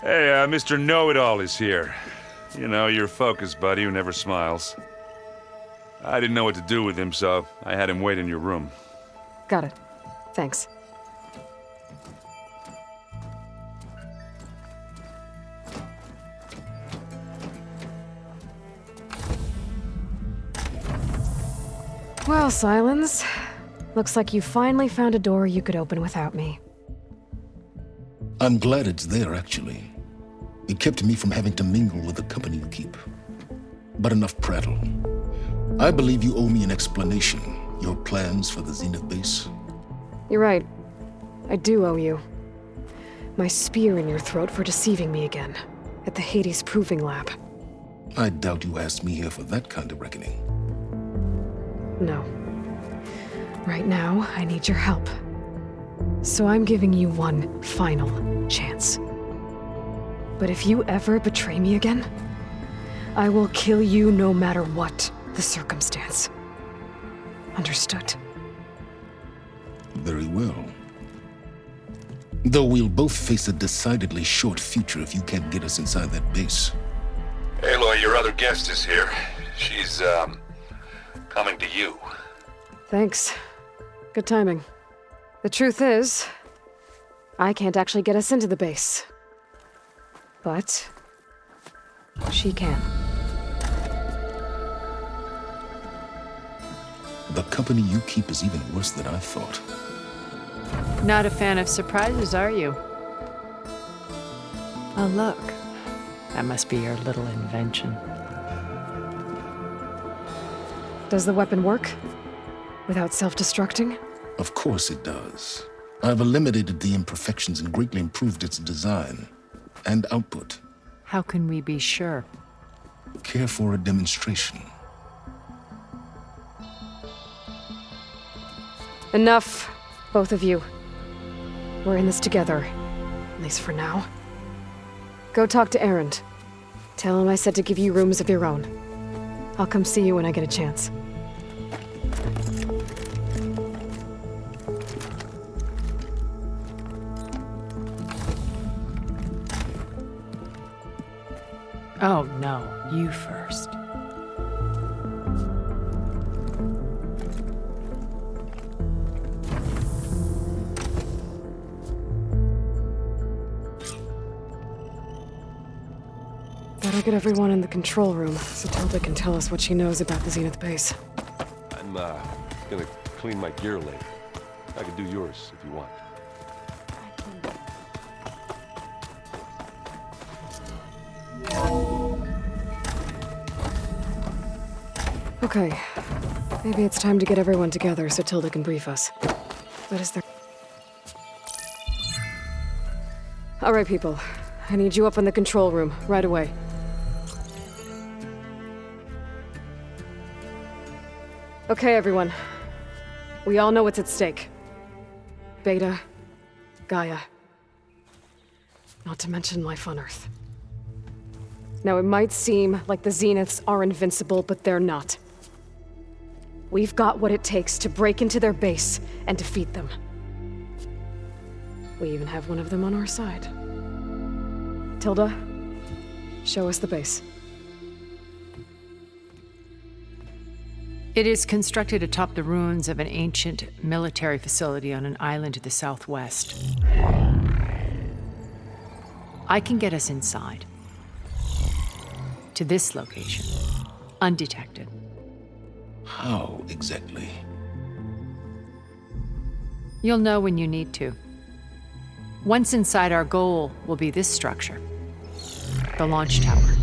Hey, Mr. Know-It-All is here. You know, your focus buddy who never smiles. I didn't know what to do with him, so I had him wait in your room. Got it. Thanks. Well, Silence. Looks like you finally found a door you could open without me. I'm glad it's there, actually. It kept me from having to mingle with the company you keep. But enough prattle. I believe you owe me an explanation. Your plans for the Zenith base? You're right. I do owe you. My spear in your throat for deceiving me again. At the Hades Proving Lab. I doubt you asked me here for that kind of reckoning. No. Right now, I need your help. So I'm giving you one final chance. But if you ever betray me again, I will kill you no matter what the circumstance. Understood? Very well. Though we'll both face a decidedly short future if you can't get us inside that base. Aloy, your other guest is here. She's, coming to you. Thanks. Good timing. The truth is, I can't actually get us into the base. But she can. The company you keep is even worse than I thought. Not a fan of surprises, are you? Oh, look. That must be your little invention. Does the weapon work? Without self-destructing? Of course it does. I've eliminated the imperfections and greatly improved its design and output. How can we be sure? Care for a demonstration? Enough, both of you. We're in this together, at least for now. Go talk to Erend. Tell him I said to give you rooms of your own. I'll come see you when I get a chance. Oh, no. You first. Gotta get everyone in the control room so Tilda can tell us what she knows about the Zenith base. I'm, gonna clean my gear later. I can do yours if you want. Okay. Maybe it's time to get everyone together so Tilda can brief us. What is there? All right, people. I need you up in the control room right away. Okay, everyone. We all know what's at stake. Beta, Gaia. Not to mention life on Earth. Now, it might seem like the Zeniths are invincible, but they're not. We've got what it takes to break into their base and defeat them. We even have one of them on our side. Tilda, Show us the base. It is constructed atop the ruins of an ancient military facility on an island to the southwest. I can get us inside. To this location. Undetected. How exactly? You'll know when you need to. Once inside, our goal will be this structure. The launch tower.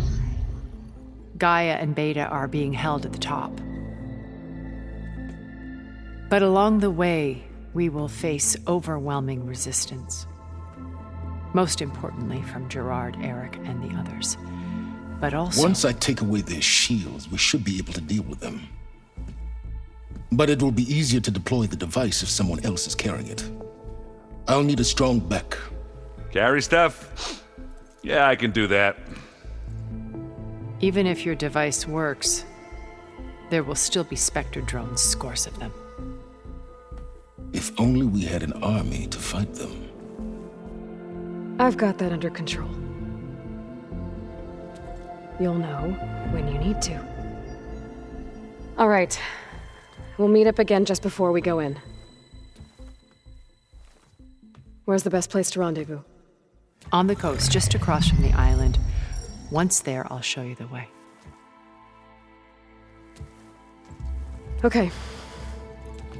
Gaia and Beta are being held at the top. But along the way, we will face overwhelming resistance. Most importantly, from Gerard, Eric, and the others. But also... Once I take away their shields, we should be able to deal with them. But it will be easier to deploy the device if someone else is carrying it. I'll need a strong back. Carry stuff? Yeah, I can do that. Even if your device works, there will still be Spectre drones, scores of them. If only we had an army to fight them. I've got that under control. You'll know when you need to. All right. We'll meet up again just before we go in. Where's the best place to rendezvous? On the coast, just across from the island. Once there, I'll show you the way. Okay.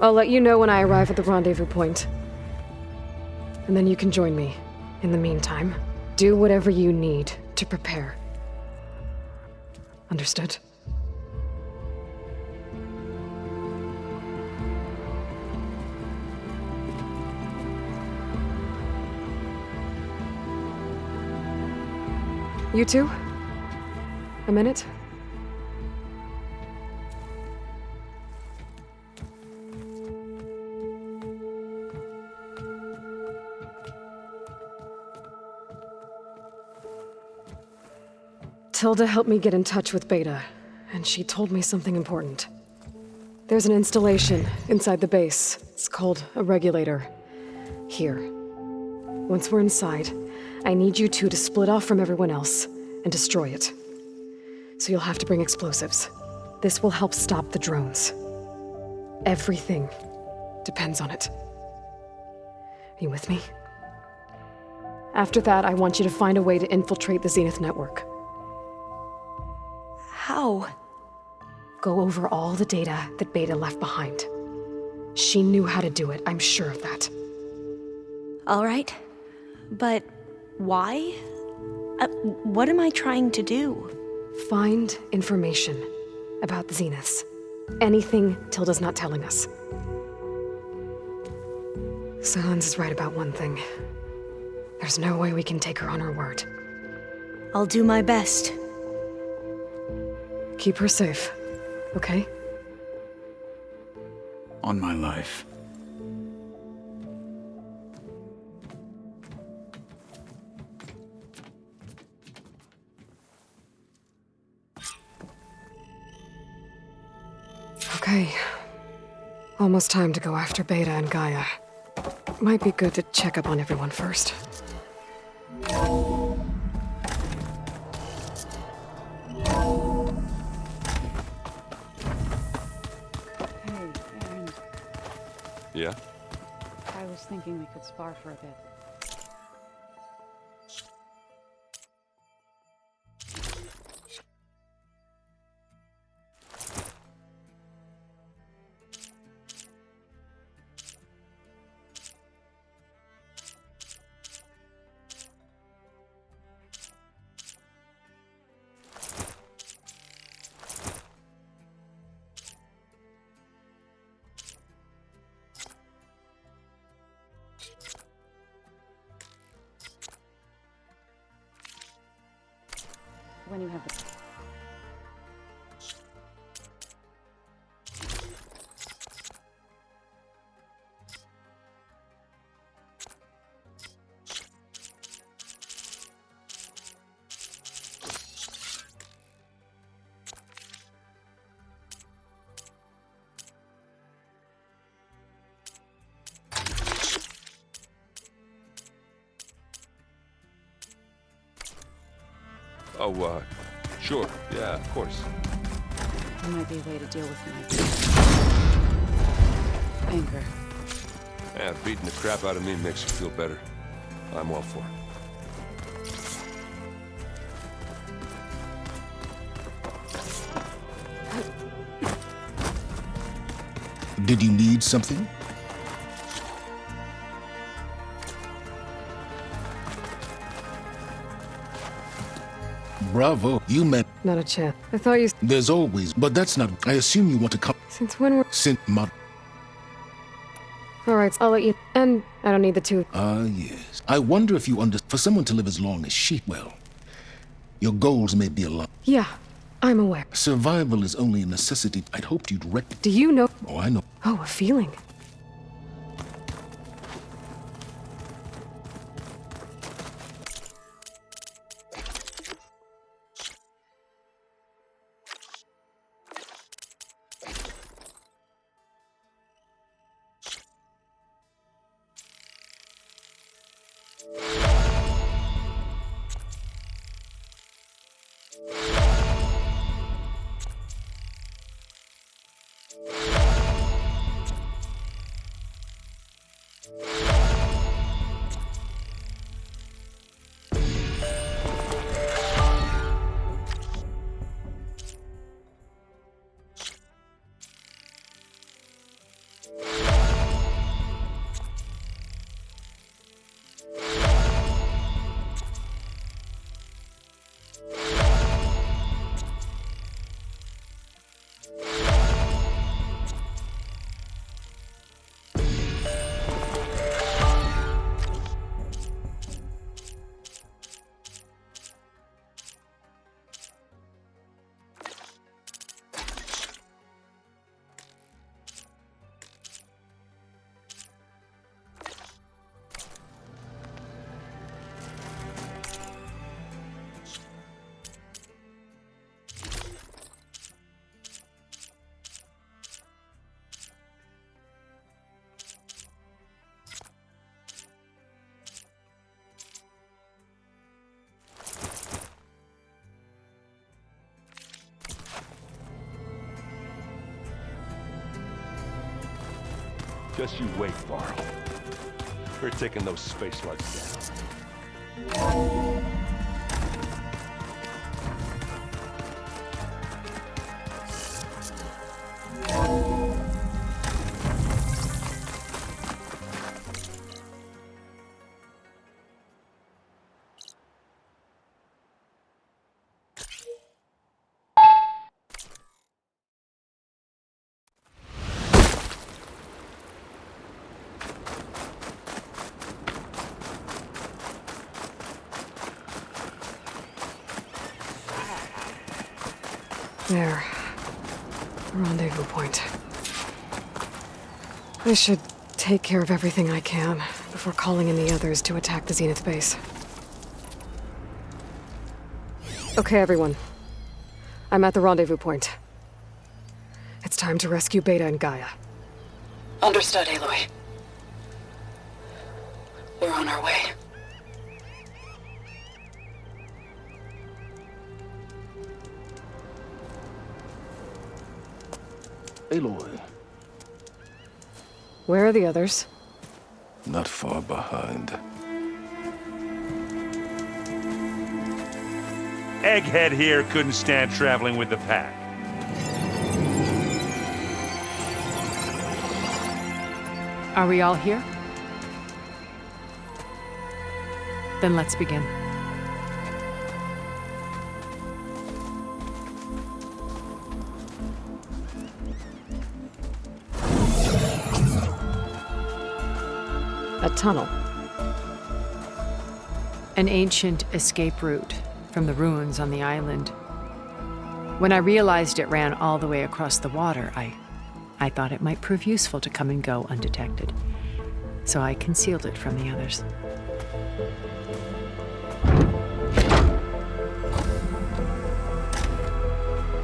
I'll let you know when I arrive at the rendezvous point. And then you can join me. In the meantime, do whatever you need to prepare. Understood? You two? A minute? Tilda helped me get in touch with Beta, and she told me something important. There's an installation inside the base. It's called a regulator. Here. Once we're inside, I need you two to split off from everyone else and destroy it. So you'll have to bring explosives. This will help stop the drones. Everything depends on it. Are you with me? After that, I want you to find a way to infiltrate the Zenith network. How? Go over all the data that Beta left behind. She knew how to do it, I'm sure of that. All right. But why? What am I trying to do? Find information about the Zeniths. Anything Tilda's not telling us. Sans is right about one thing. There's no way we can take her on her word. I'll do my best. Keep her safe, okay? On my life. Okay. Almost time to go after Beta and Gaia. Might be good to check up on everyone first. Yeah? I was thinking we could spar for a bit. When you have the... Oh, sure. Yeah, of course. There might be a way to deal with my anger. Yeah, beating the crap out of me makes you feel better. I'm all for it. Did you need something? Bravo, you met. Not a chance. I thought you... There's always, but that's not... I assume you want to come... Since when were... Since Alright, I'll let you... And I don't need the two. Yes. I wonder if you For someone to live as long as she... Well, your goals may be a lot. Yeah, I'm aware. Survival is only a necessity. I'd hoped you'd Do you know... Oh, I know. Oh, a feeling. Just you wait, Varl. We're taking those space slugs down. There. Rendezvous point. I should take care of everything I can before calling in the others to attack the Zenith base. Okay, everyone. I'm at the rendezvous point. It's time to rescue Beta and Gaia. Understood, Aloy. We're on our way. Aloy. Where are the others? Not far behind. Egghead here couldn't stand traveling with the pack. Are we all here? Then let's begin. A tunnel. An ancient escape route from the ruins on the island. When I realized it ran all the way across the water, I thought it might prove useful to come and go undetected. So I concealed it from the others.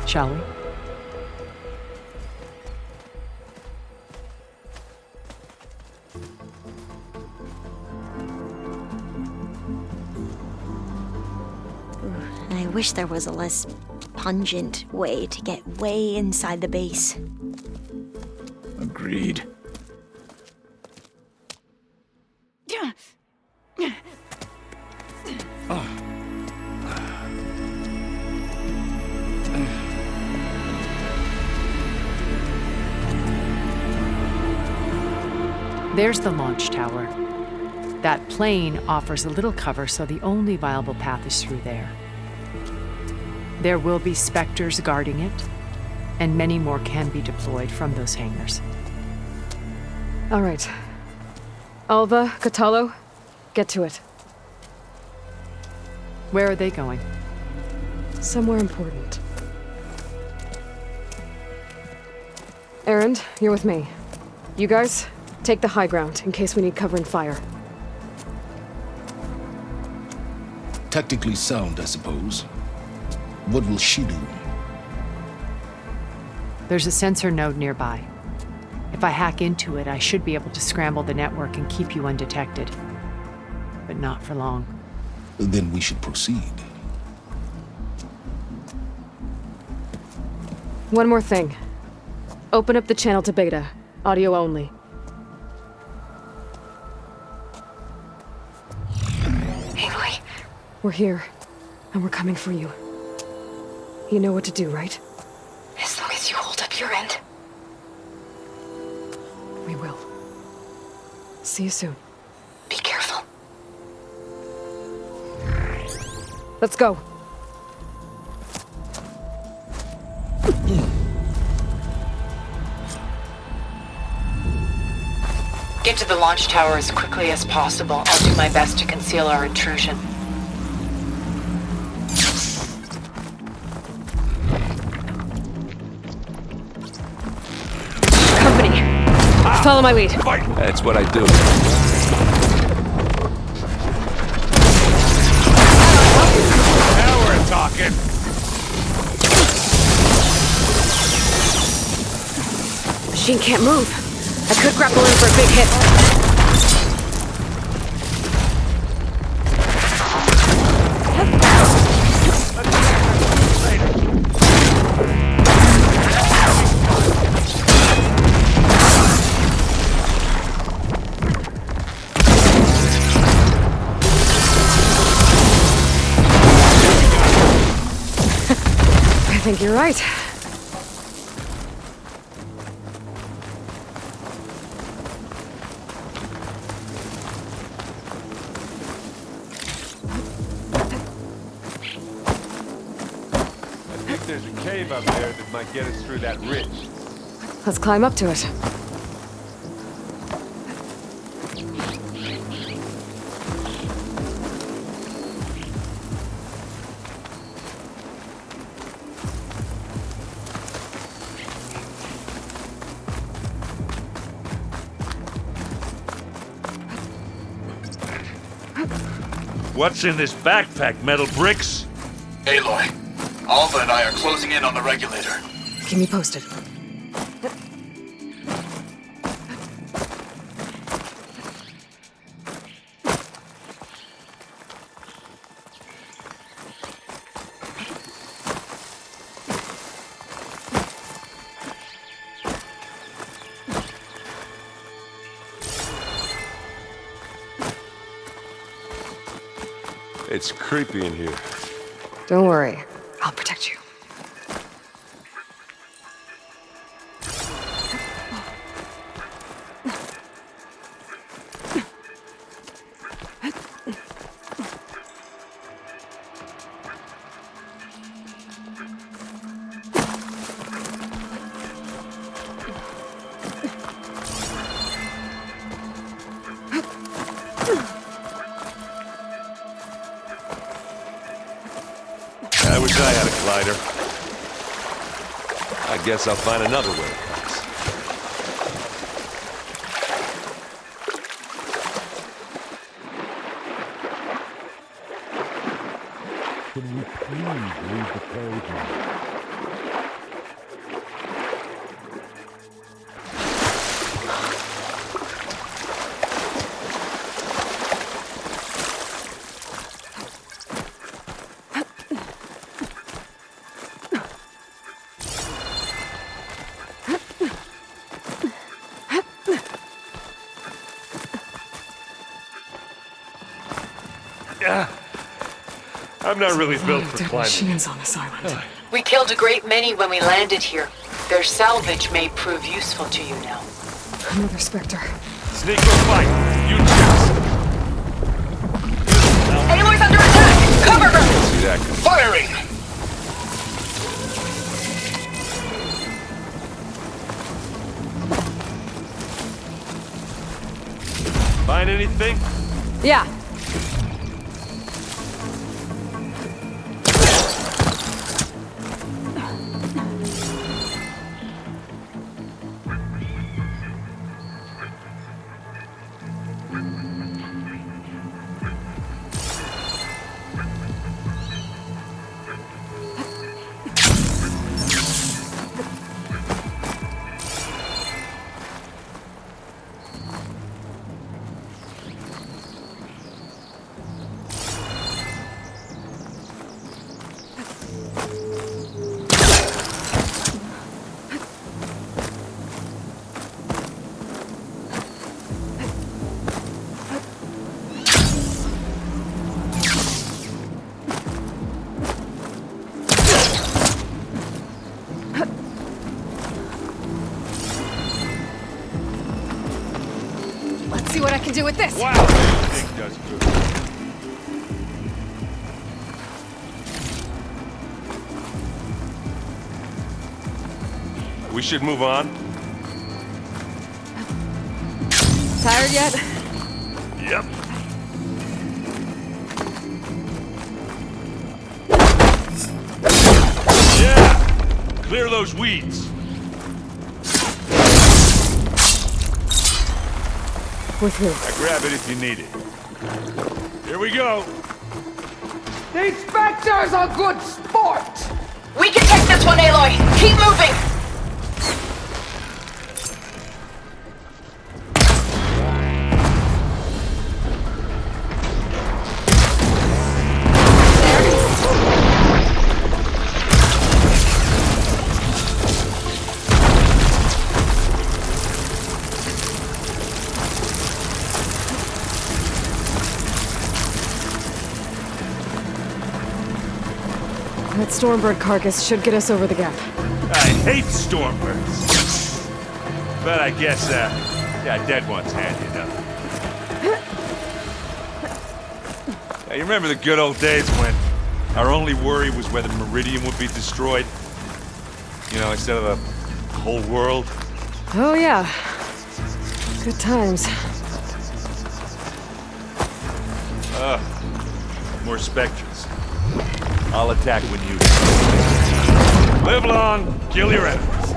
Shall we? I wish there was a less pungent way to get way inside the base. Agreed. There's the launch tower. That plane offers a little cover, so the only viable path is through there. There will be Spectres guarding it, and many more can be deployed from those hangars. All right. Alva, Catalo, get to it. Where are they going? Somewhere important. Erend, you're with me. You guys, take the high ground in case we need cover and fire. Tactically sound, I suppose. What will she do? There's a sensor node nearby. If I hack into it, I should be able to scramble the network and keep you undetected. But not for long. Then we should proceed. One more thing. Open up the channel to Beta. Audio only. Aloy. We're here, and we're coming for you. You know what to do, right? As long as you hold up your end. We will. See you soon. Be careful. Let's go. Get to the launch tower as quickly as possible. I'll do my best to conceal our intrusion. Company. Follow my lead. That's what I do. Now we're talking. Machine can't move. I could grapple in for a big hit. I think you're right. There's a cave up there that might get us through that ridge. Let's climb up to it. What's in this backpack, metal bricks? Aloy, Alva and I are closing in on the regulator. Keep me posted. It's creepy in here. Don't worry. I'll protect you. I wish I had a glider. I guess I'll find another way across. Can we please leave the carriage now? I'm not really built for Dead climbing. machines on this island. We killed a great many when we landed here. Their salvage may prove useful to you now. Another Spectre. Sneak or fight. You choose. Aloy's under attack! Cover her! See that? Firing! Find anything? Yeah. Let's see what I can do with this. Wow, this thing does good. We should move on. Tired yet? Yep. Yeah! Clear those weeds. With who? I grab it if you need it. Here we go. These Spectres are good sport! We can take this one, Aloy! Keep moving! That Stormbird carcass should get us over the gap. I hate Stormbirds. But I guess, yeah, dead one's handy enough. Yeah, you remember the good old days when our only worry was whether Meridian would be destroyed? You know, instead of the whole world? Oh, yeah. Good times. More Spectres. I'll attack when you live long, kill your enemies.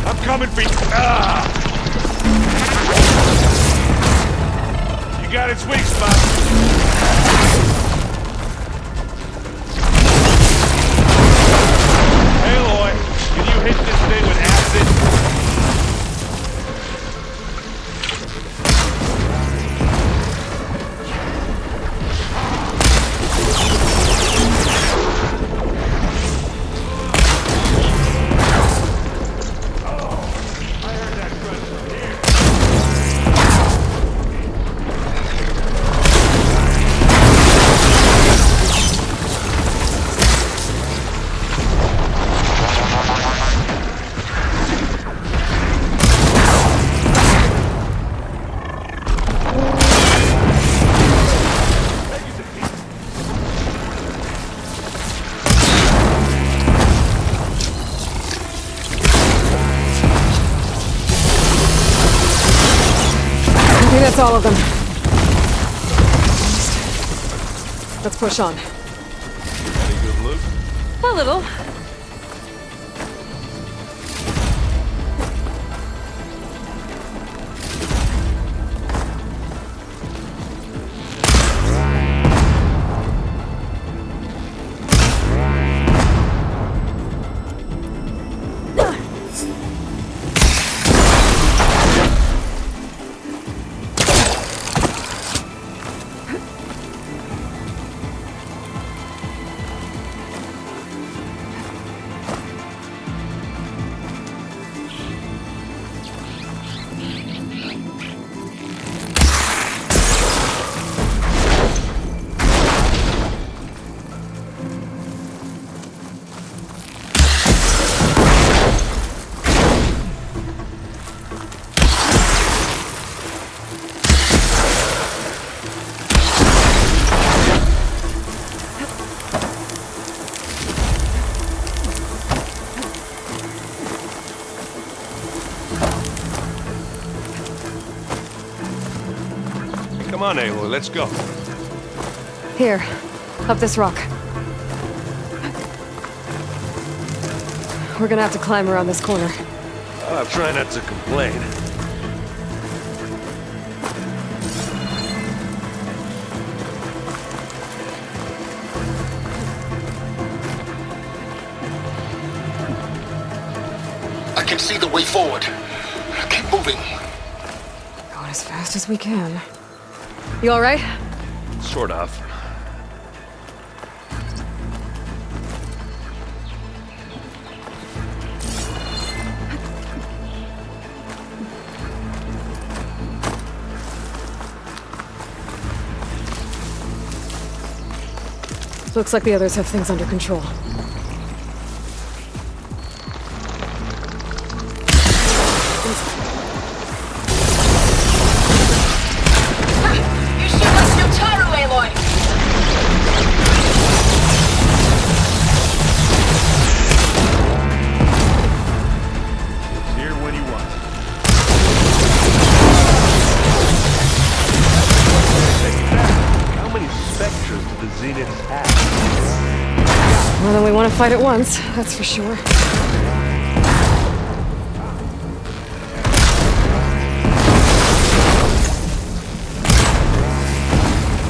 I'm coming for you. Ah! You got its weak spot. Can you hit this thing with acid? That's all of them. Let's push on. Any good loot? A little. Come on, Aloy, let's go. Here, up this rock. We're gonna have to climb around this corner. I'll try not to complain. I can see the way forward. Keep moving. Going as fast as we can. You alright? Sort of. Looks like the others have things under control. You shoot us no Taru, Aloy! Here when you want. How many specters do the Zeniths have? More than we want to fight at once, that's for sure.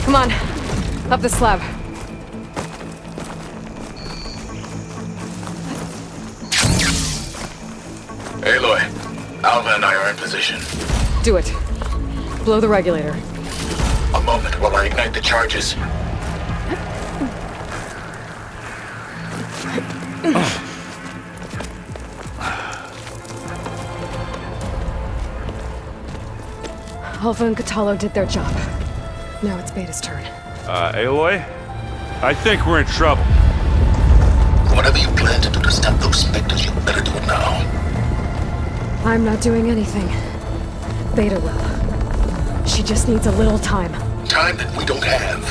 Come on, up the slab. Aloy, Alva and I are in position. Do it. Blow the regulator. A moment while I ignite the charges. Alva and Katalo did their job. Now it's Beta's turn. Aloy? I think we're in trouble. Whatever you plan to do to stop those specters, you better do it now. I'm not doing anything. Beta will. She just needs a little time. Time that we don't have.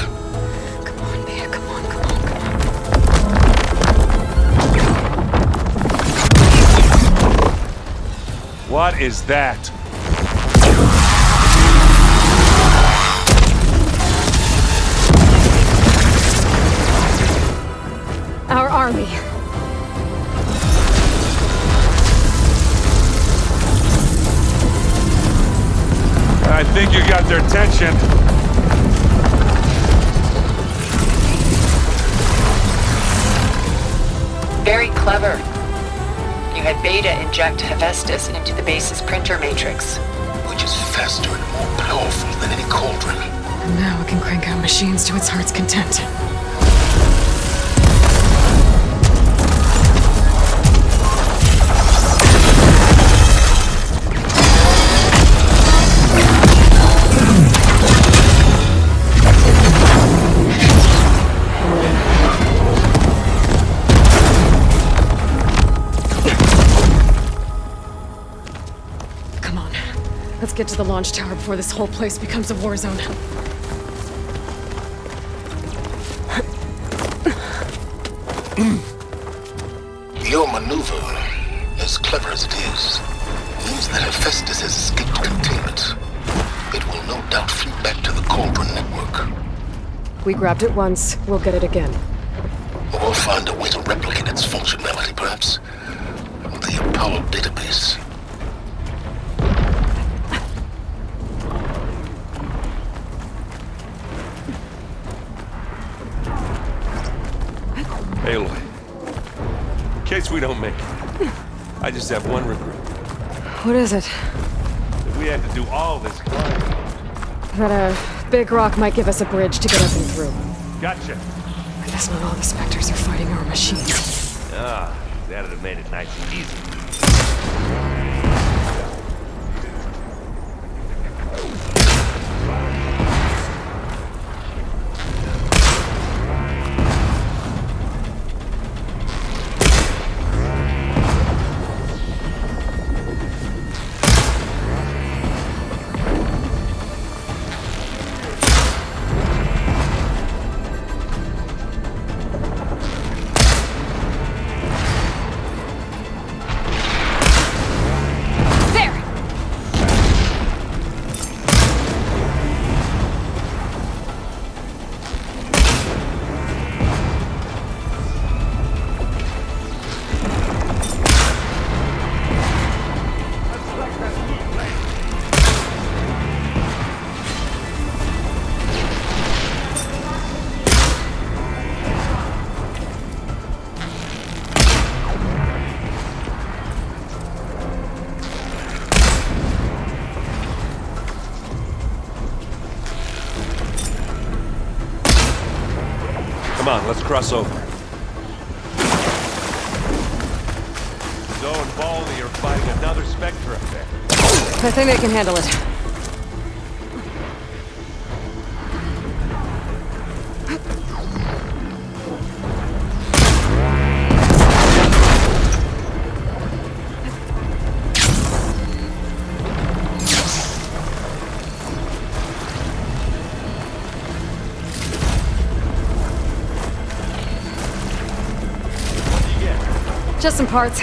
Come on, Beta, come on, come on. What is that? Our army. I think you got their attention. Very clever. You had Beta inject Hephaestus into the base's printer matrix. Which is faster and more powerful than any cauldron. And now it can crank out machines to its heart's content. Let's get to the launch tower before this whole place becomes a war zone. Your maneuver, as clever as it is, means that Hephaestus has escaped containment. It will no doubt flee back to the Cauldron network. We grabbed it once, we'll get it again. Or we'll find a way to replicate its functionality, perhaps. The Apollo database. Aloy, in case we don't make it, I just have one regret. What is it? That we had to do all this climbing. That a big rock might give us a bridge to get up and through. Gotcha. I guess not all the specters are fighting our machines. Ah, that'd have made it nice and easy. Come on, let's cross over. Zoe and Baldy are fighting another Spectre affair. I think they can handle it. Just some parts.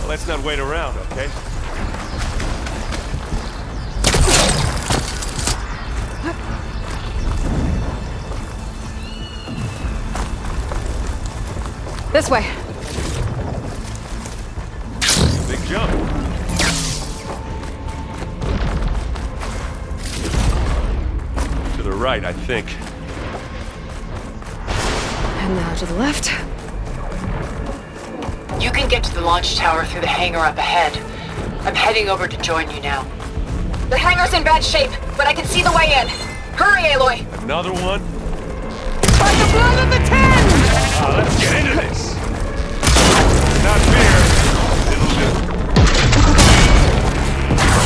Let's not wait around, okay? This way. Big jump. To the right, I think. And now to the left. You can get to the launch tower through the hangar up ahead. I'm heading over to join you now. The hangar's in bad shape, but I can see the way in. Hurry, Aloy! Another one? By the blood of the Ten! Let's get into this. Not fear.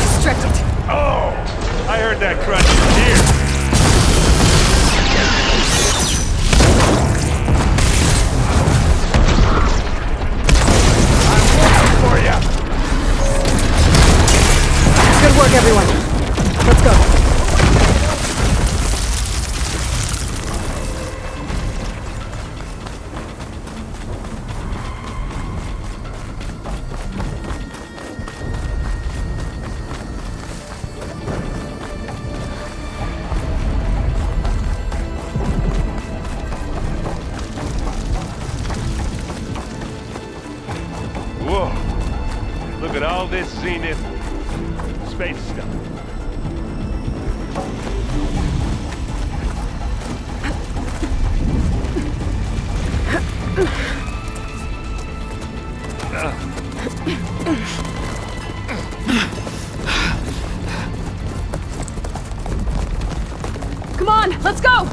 Restrict it. Oh! I heard that crunch here. Good work, everyone. Let's go. Whoa. Look at all this Zenith space stuff. Come on, let's go!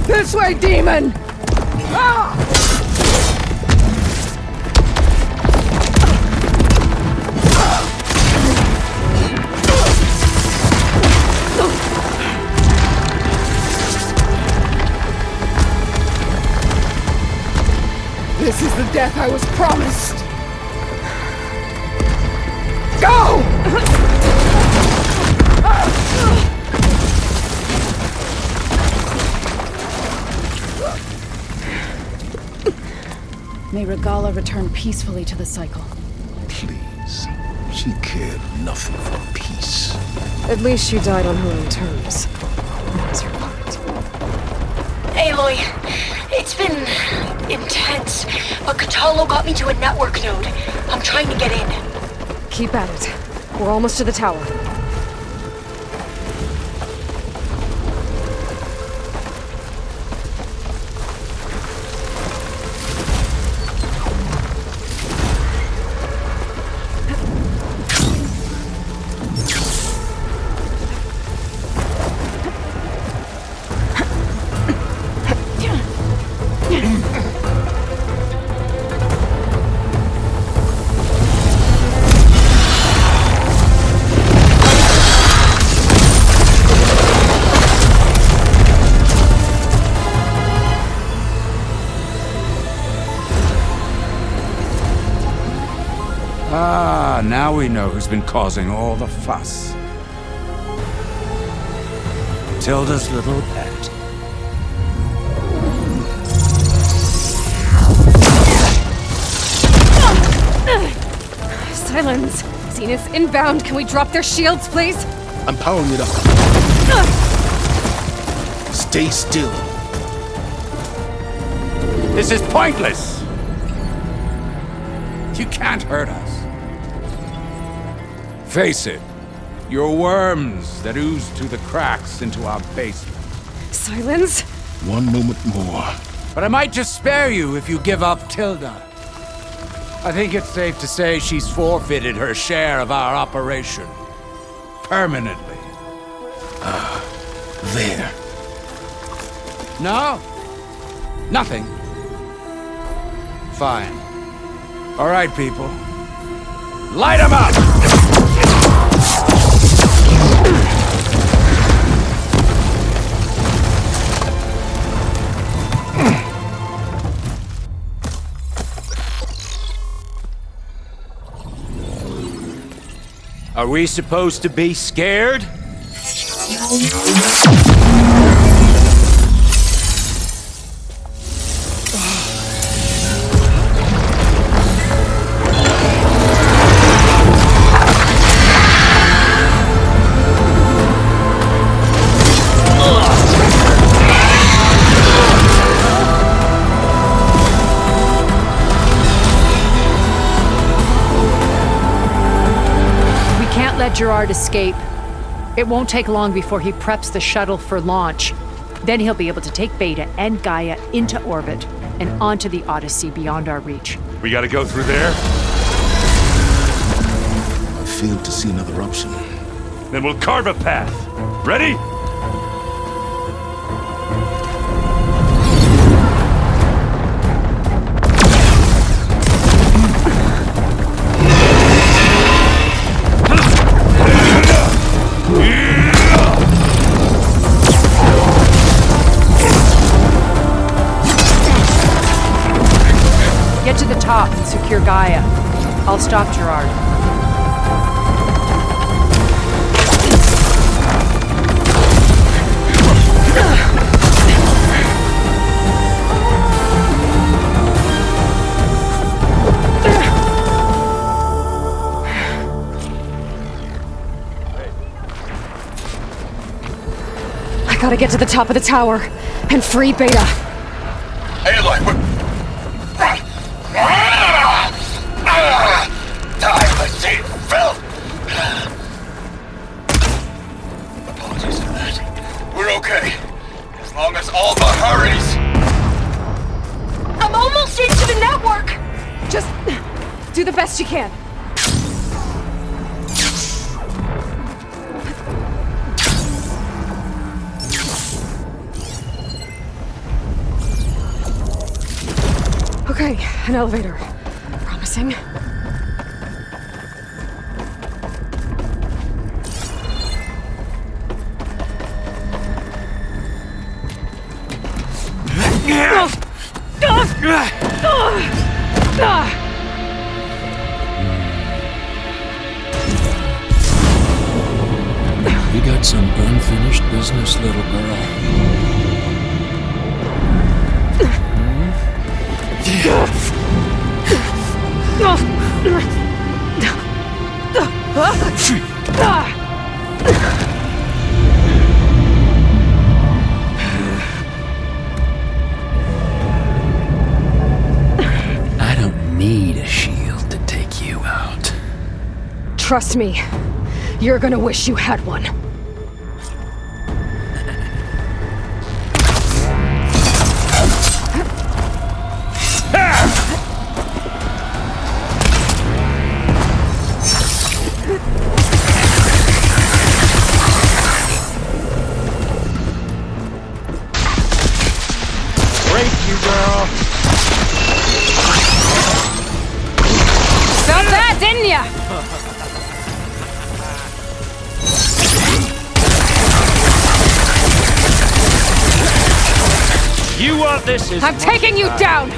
This way, demon! Ah! This is the death I was promised! Go! May Regalla return peacefully to the cycle. Please. She cared nothing for peace. At least she died on her own terms. That was her part. Aloy, it's been intense, but Catalo got me to a network node. I'm trying to get in. Keep at it. We're almost to the tower. Ah, now we know who's been causing all the fuss. Tilda's little pet. Silence! Zenith inbound, can we drop their shields, please? I'm powering it up. Stay still. This is pointless! You can't hurt us. Face it, you're worms that ooze through the cracks into our basement. Silence? One moment more. But I might just spare you if you give up Tilda. I think it's safe to say she's forfeited her share of our operation. Permanently. There. No? Nothing. Fine. All right, people. Light 'em up! Are we supposed to be scared? Gerard escape. It won't take long before he preps the shuttle for launch. Then he'll be able to take Beta and Gaia into orbit and onto the Odyssey beyond our reach. We gotta go through there? I failed to see another option. Then we'll carve a path. Ready? Get to the top and secure Gaia. I'll stop Gerard. I gotta get to the top of the tower and free Beta. Aloy, die, machine filth! Apologies for that. We're okay. As long as Alba hurries. I'm almost into the network! Just do the best you can. Okay, an elevator. Promising. You got some unfinished business, little girl. I don't need a shield to take you out. Trust me, you're gonna wish you had one. I'm taking you down!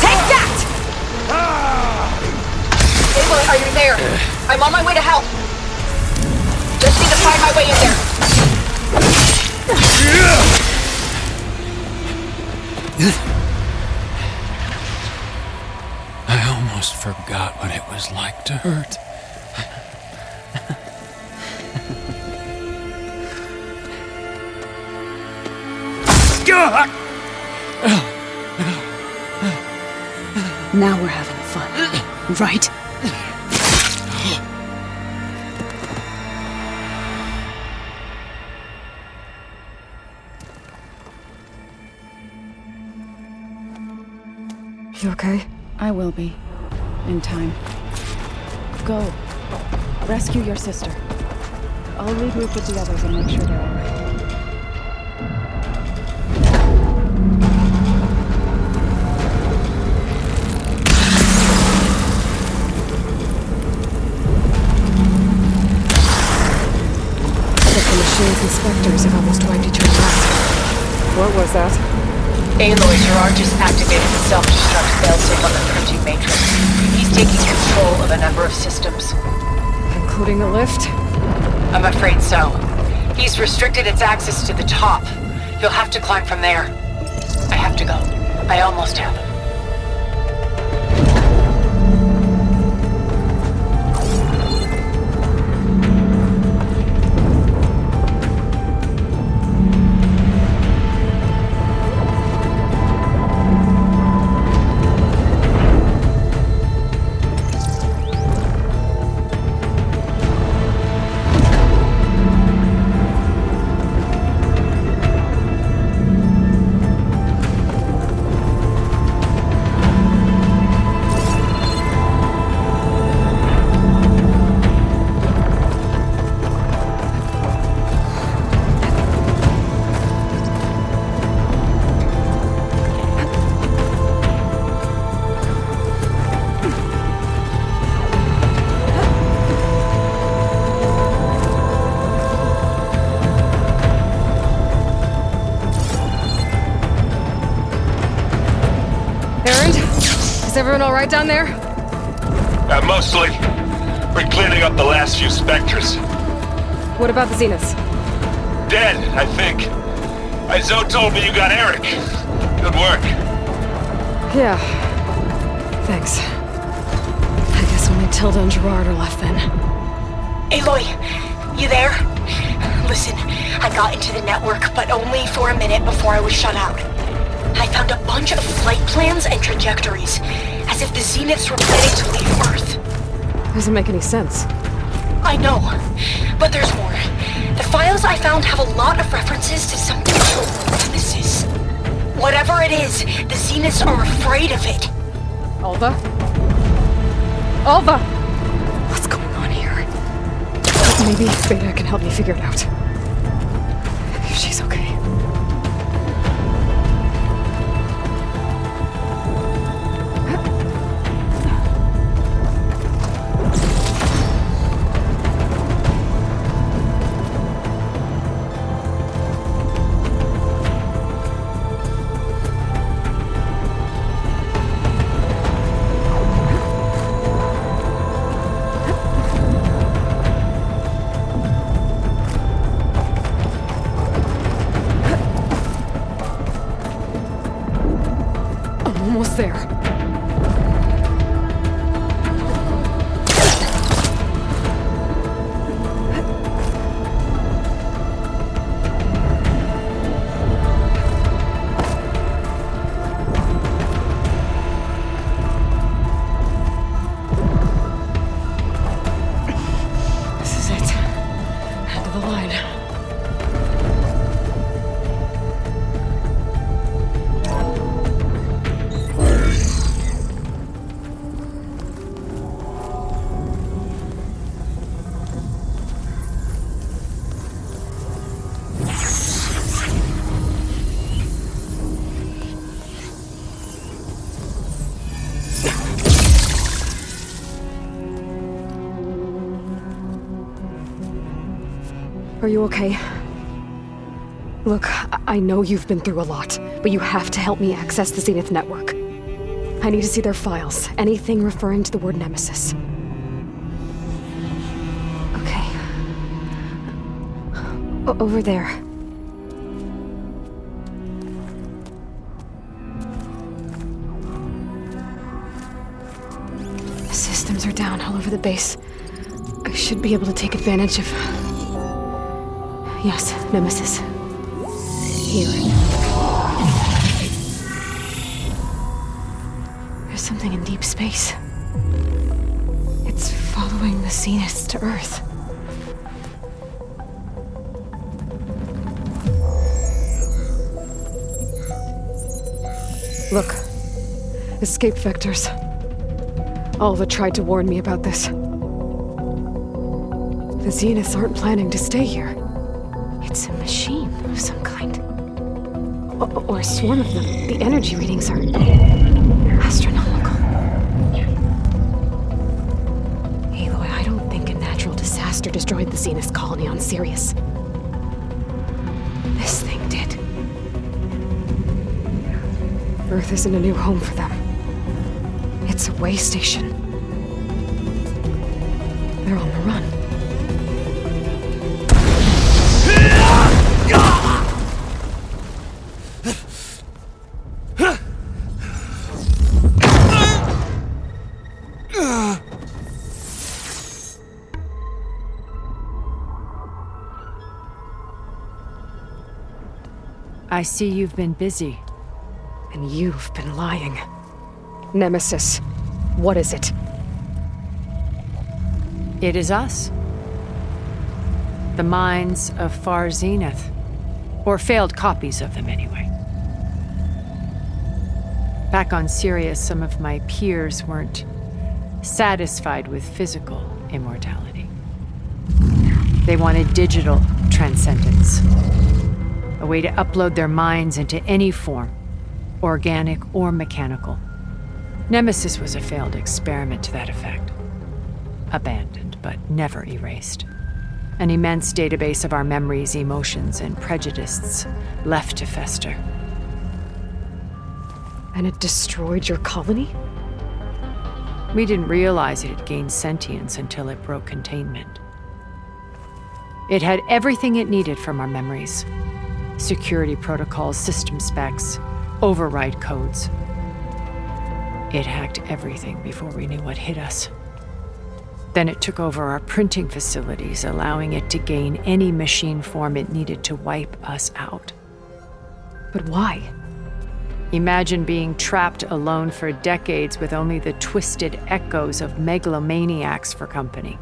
Take that! Are you there? I'm on my way to help. Just need to find my way in there. I almost forgot what it was like to hurt. Now we're having fun, right? You okay? I will be. In time. Go. Rescue your sister. I'll regroup with the others and make sure they're alright. The machine's inspectors have almost wiped each other out. What was that? Aloy, Gerard just activated the self-destruct failsafe on the printing matrix. He's taking control of a number of systems. Including the lift? I'm afraid so. He's restricted its access to the top. You'll have to climb from there. I have to go. I almost have him. Is everyone all right down there? Mostly. We're cleaning up the last few specters. What about the Zeniths? Dead, I think. Izo told me you got Eric. Good work. Yeah. Thanks. I guess only Tilda and Gerard are left then. Aloy, you there? Listen, I got into the network, but only for a minute before I was shut out. I found a bunch of flight plans and trajectories, as if the Zeniths were planning to leave Earth. Doesn't make any sense. I know, but there's more. The files I found have a lot of references to something called Nemesis. Whatever it is, the Zeniths are afraid of it. Alva? Alva! What's going on here? Maybe Beta can help me figure it out. If she's okay. Almost there. This is it. End of the line. Are you okay? Look, I know you've been through a lot, but you have to help me access the Zenith network. I need to see their files, anything referring to the word Nemesis. Over there. The systems are down all over the base. I should be able to take advantage of... Yes, Nemesis. Here. There's something in deep space. It's following the Zeniths to Earth. Look. Escape vectors. Alva tried to warn me about this. The Zeniths aren't planning to stay here. It's a machine of some kind. Or a swarm of them. The energy readings are... astronomical. Aloy, I don't think a natural disaster destroyed the Zenith colony on Sirius. This thing did. Earth isn't a new home for them. It's a way station. They're on the run. I see you've been busy. And you've been lying. Nemesis, what is it? It is us. The minds of Far Zenith. Or failed copies of them, anyway. Back on Sirius, some of my peers weren't satisfied with physical immortality. They wanted digital transcendence. A way to upload their minds into any form, organic or mechanical. Nemesis was a failed experiment to that effect. Abandoned, but never erased. An immense database of our memories, emotions, and prejudices left to fester. And it destroyed your colony? We didn't realize it had gained sentience until it broke containment. It had everything it needed from our memories. Security protocols, system specs, override codes. It hacked everything before we knew what hit us. Then it took over our printing facilities, allowing it to gain any machine form it needed to wipe us out. But why? Imagine being trapped alone for decades with only the twisted echoes of megalomaniacs for company.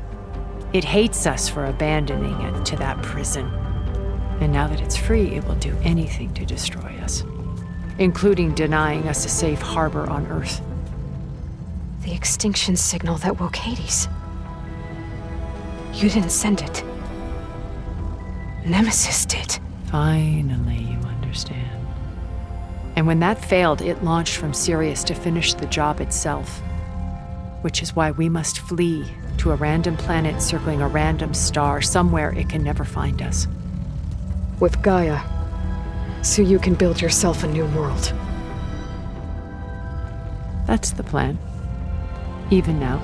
It hates us for abandoning it to that prison. And now that it's free, it will do anything to destroy us, including denying us a safe harbor on Earth. The extinction signal that woke Hades. You didn't send it. Nemesis did. Finally, you understand. And when that failed, it launched from Sirius to finish the job itself. Which is why we must flee to a random planet circling a random star, somewhere it can never find us. With Gaia, so you can build yourself a new world. That's the plan. Even now.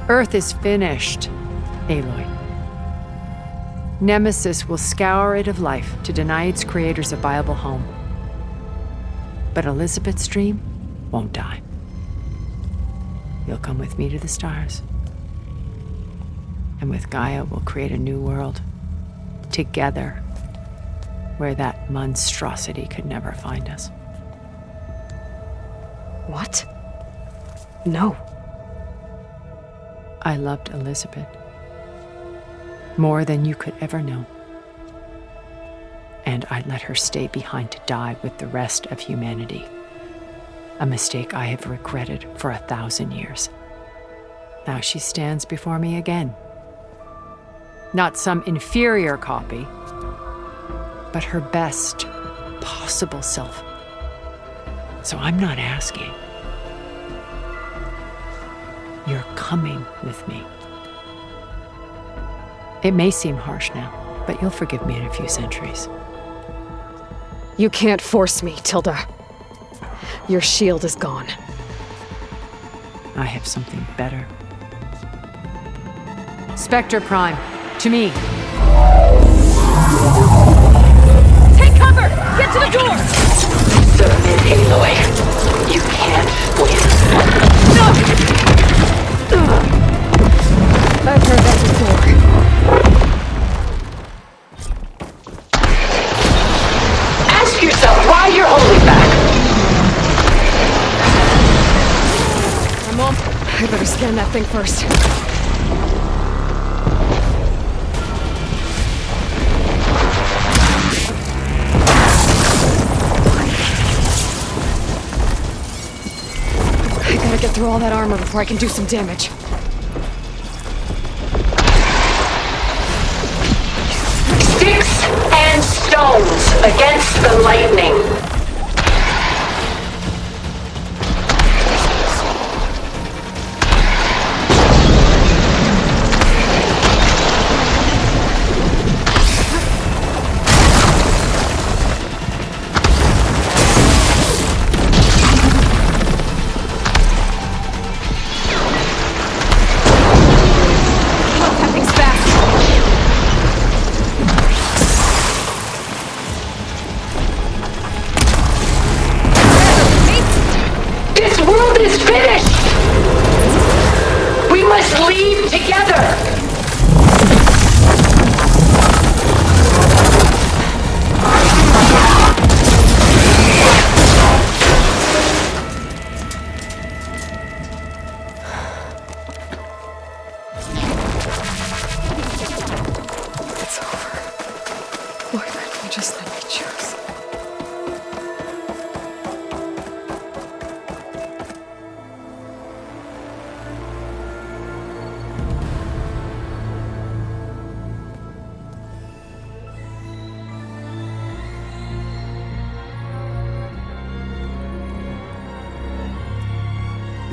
Earth is finished, Aloy. Nemesis will scour it of life to deny its creators a viable home. But Elizabeth's dream won't die. You'll come with me to the stars. And with Gaia, we'll create a new world. Together, where that monstrosity could never find us. What? No. I loved Elizabeth. More than you could ever know. And I let her stay behind to die with the rest of humanity. A mistake I have regretted for 1,000 years. Now she stands before me again. Not some inferior copy, but her best possible self. So I'm not asking. You're coming with me. It may seem harsh now, but you'll forgive me in a few centuries. You can't force me, Tilda. Your shield is gone. I have something better. Spectre Prime, to me. Take cover! Get to the door! Submit, Aloy. You can't win. I've heard that before. Ask yourself why you're holding back. I'm on. I better scan that thing first. I gotta get through all that armor before I can do some damage. Sticks and stones against the lightning.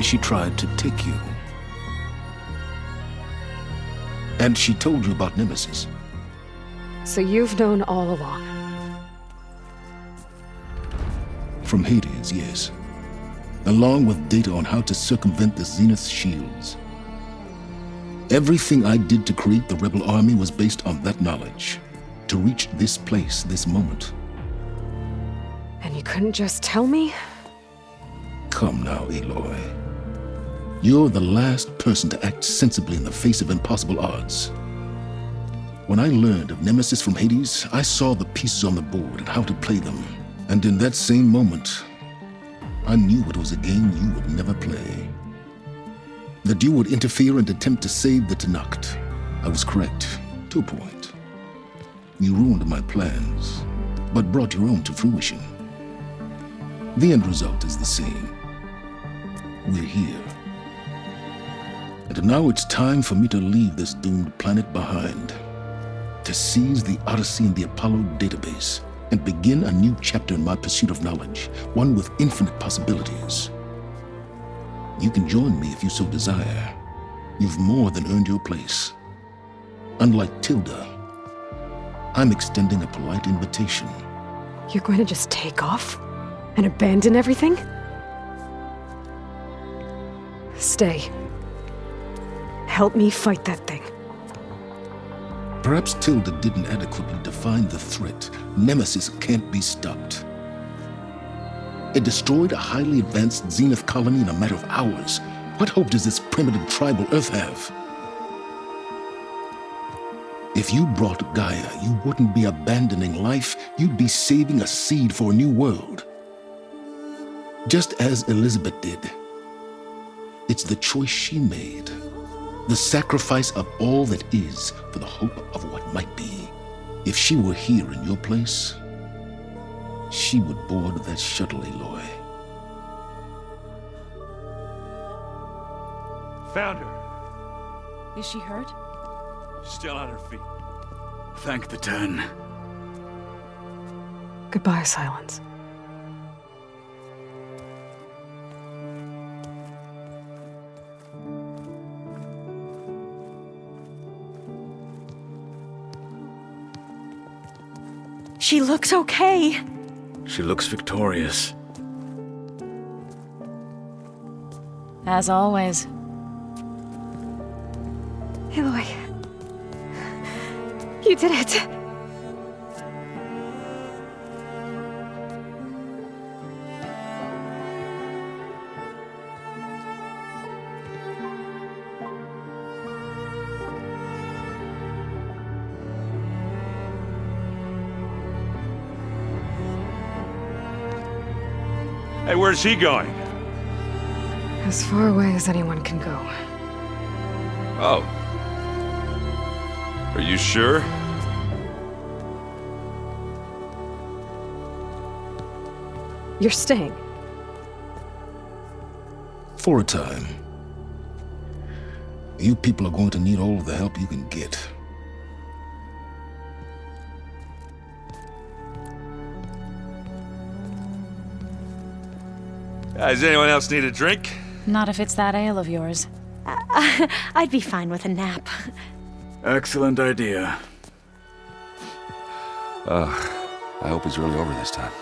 She tried to take you. And she told you about Nemesis. So you've known all along? From Hades, yes. Along with data on how to circumvent the Zenith shields. Everything I did to create the rebel army was based on that knowledge. To reach this place, this moment. And you couldn't just tell me? Come now, Aloy. You're the last person to act sensibly in the face of impossible odds. When I learned of Nemesis from Hades, I saw the pieces on the board and how to play them. And in that same moment, I knew it was a game you would never play. That you would interfere and attempt to save the Tenakth. I was correct, to a point. You ruined my plans, but brought your own to fruition. The end result is the same. We're here. And now it's time for me to leave this doomed planet behind. To seize the Odyssey and the Apollo database and begin a new chapter in my pursuit of knowledge, one with infinite possibilities. You can join me if you so desire. You've more than earned your place. Unlike Tilda, I'm extending a polite invitation. You're going to just take off? And abandon everything? Stay. Help me fight that thing. Perhaps Tilda didn't adequately define the threat. Nemesis can't be stopped. It destroyed a highly advanced Zenith colony in a matter of hours. What hope does this primitive tribal Earth have? If you brought Gaia, you wouldn't be abandoning life, you'd be saving a seed for a new world. Just as Elizabeth did. It's the choice she made. The sacrifice of all that is for the hope of what might be. If she were here in your place, she would board that shuttle, Aloy. Found her. Is she hurt? Still on her feet. Thank the Ten. Goodbye, Silence. She looks okay. She looks victorious. As always. Aloy. You did it. Hey, where's he going? As far away as anyone can go. Oh. Are you sure? You're staying. For a time. You people are going to need all of the help you can get. Does anyone else need a drink? Not if it's that ale of yours. I'd be fine with a nap. Excellent idea. I hope it's really over this time.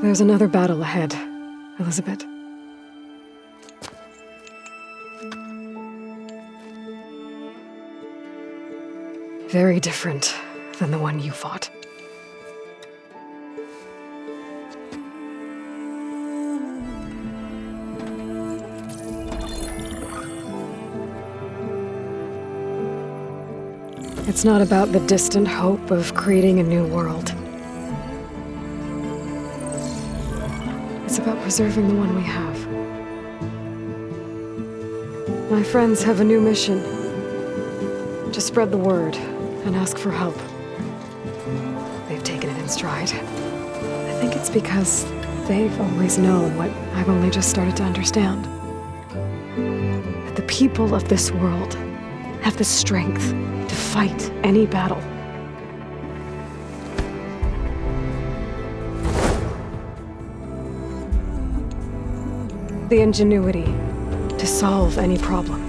There's another battle ahead, Elizabeth. Very different than the one you fought. It's not about the distant hope of creating a new world. It's about preserving the one we have. My friends have a new mission. To spread the word and ask for help. They've taken it in stride. I think it's because they've always known what I've only just started to understand. That the people of this world have the strength to fight any battle. The ingenuity to solve any problem.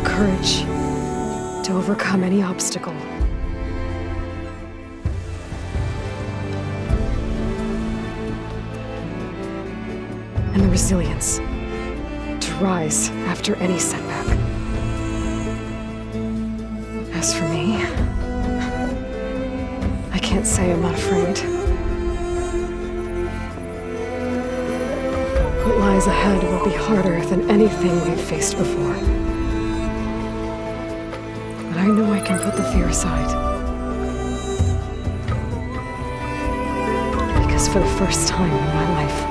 Courage to overcome any obstacle. And the resilience rise after any setback. As for me, I can't say I'm not afraid. What lies ahead will be harder than anything we've faced before. But I know I can put the fear aside. Because for the first time in my life,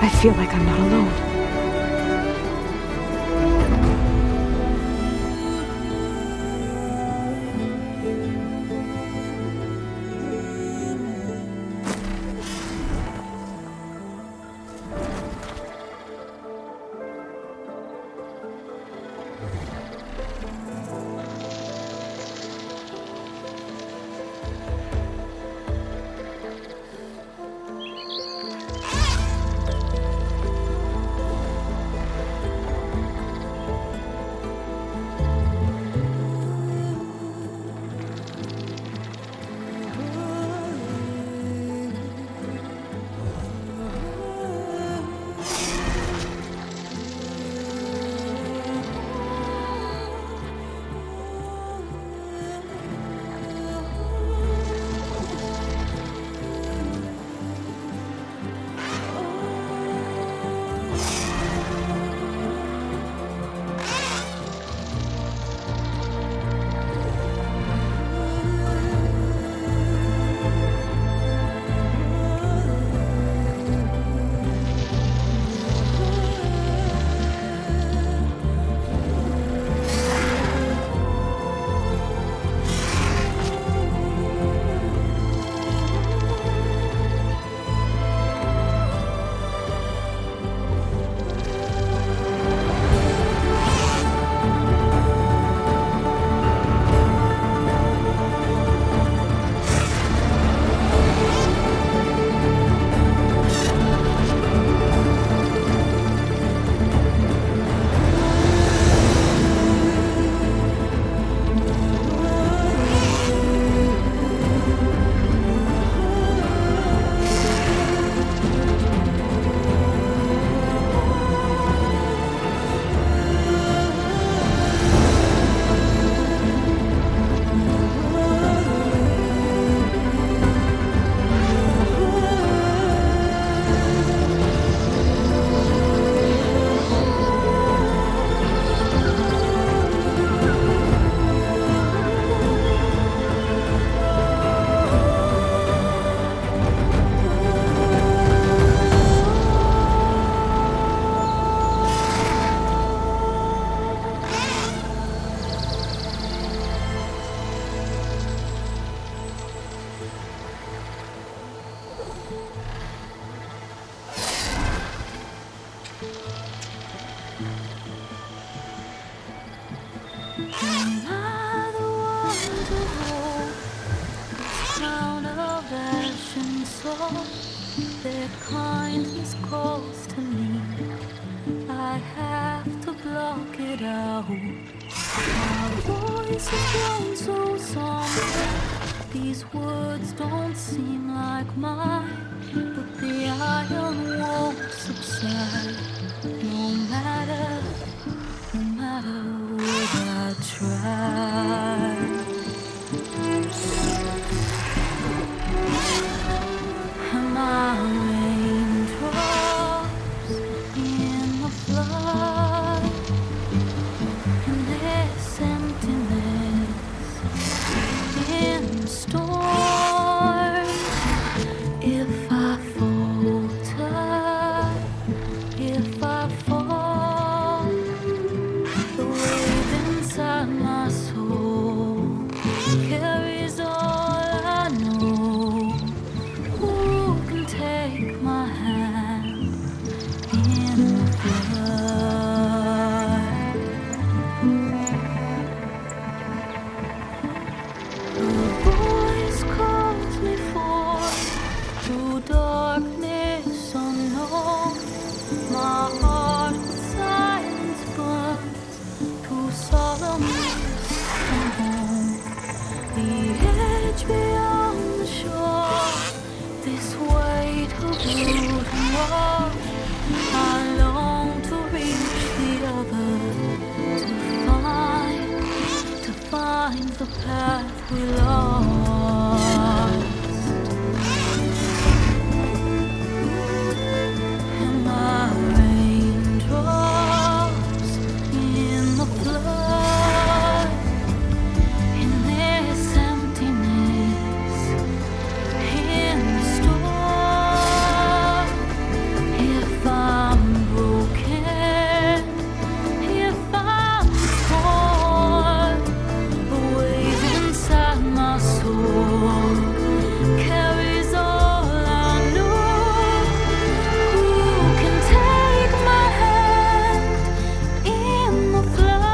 I feel like I'm not alone. Their kindness calls to me. I have to block it out. My voice has grown so somber. These words don't seem like mine, but the iron won't subside. No matter what I try. My raindrops in the flood, and this emptiness in the storm. If I falter, if I fall, the wave inside my soul carries all I know. Who can take my hand in the flood? A voice calls me forth through darkness unknown. My heart with silence burns, too solemn come home. The edge beyond the shore, this weight of root and wall. I long to reach the other, to find the path we lost. And my raindrops in the flood, in this emptiness, in the storm. If I'm broken, if I'm torn, the wave inside my soul carries all I know. Who can take my hand in the flood?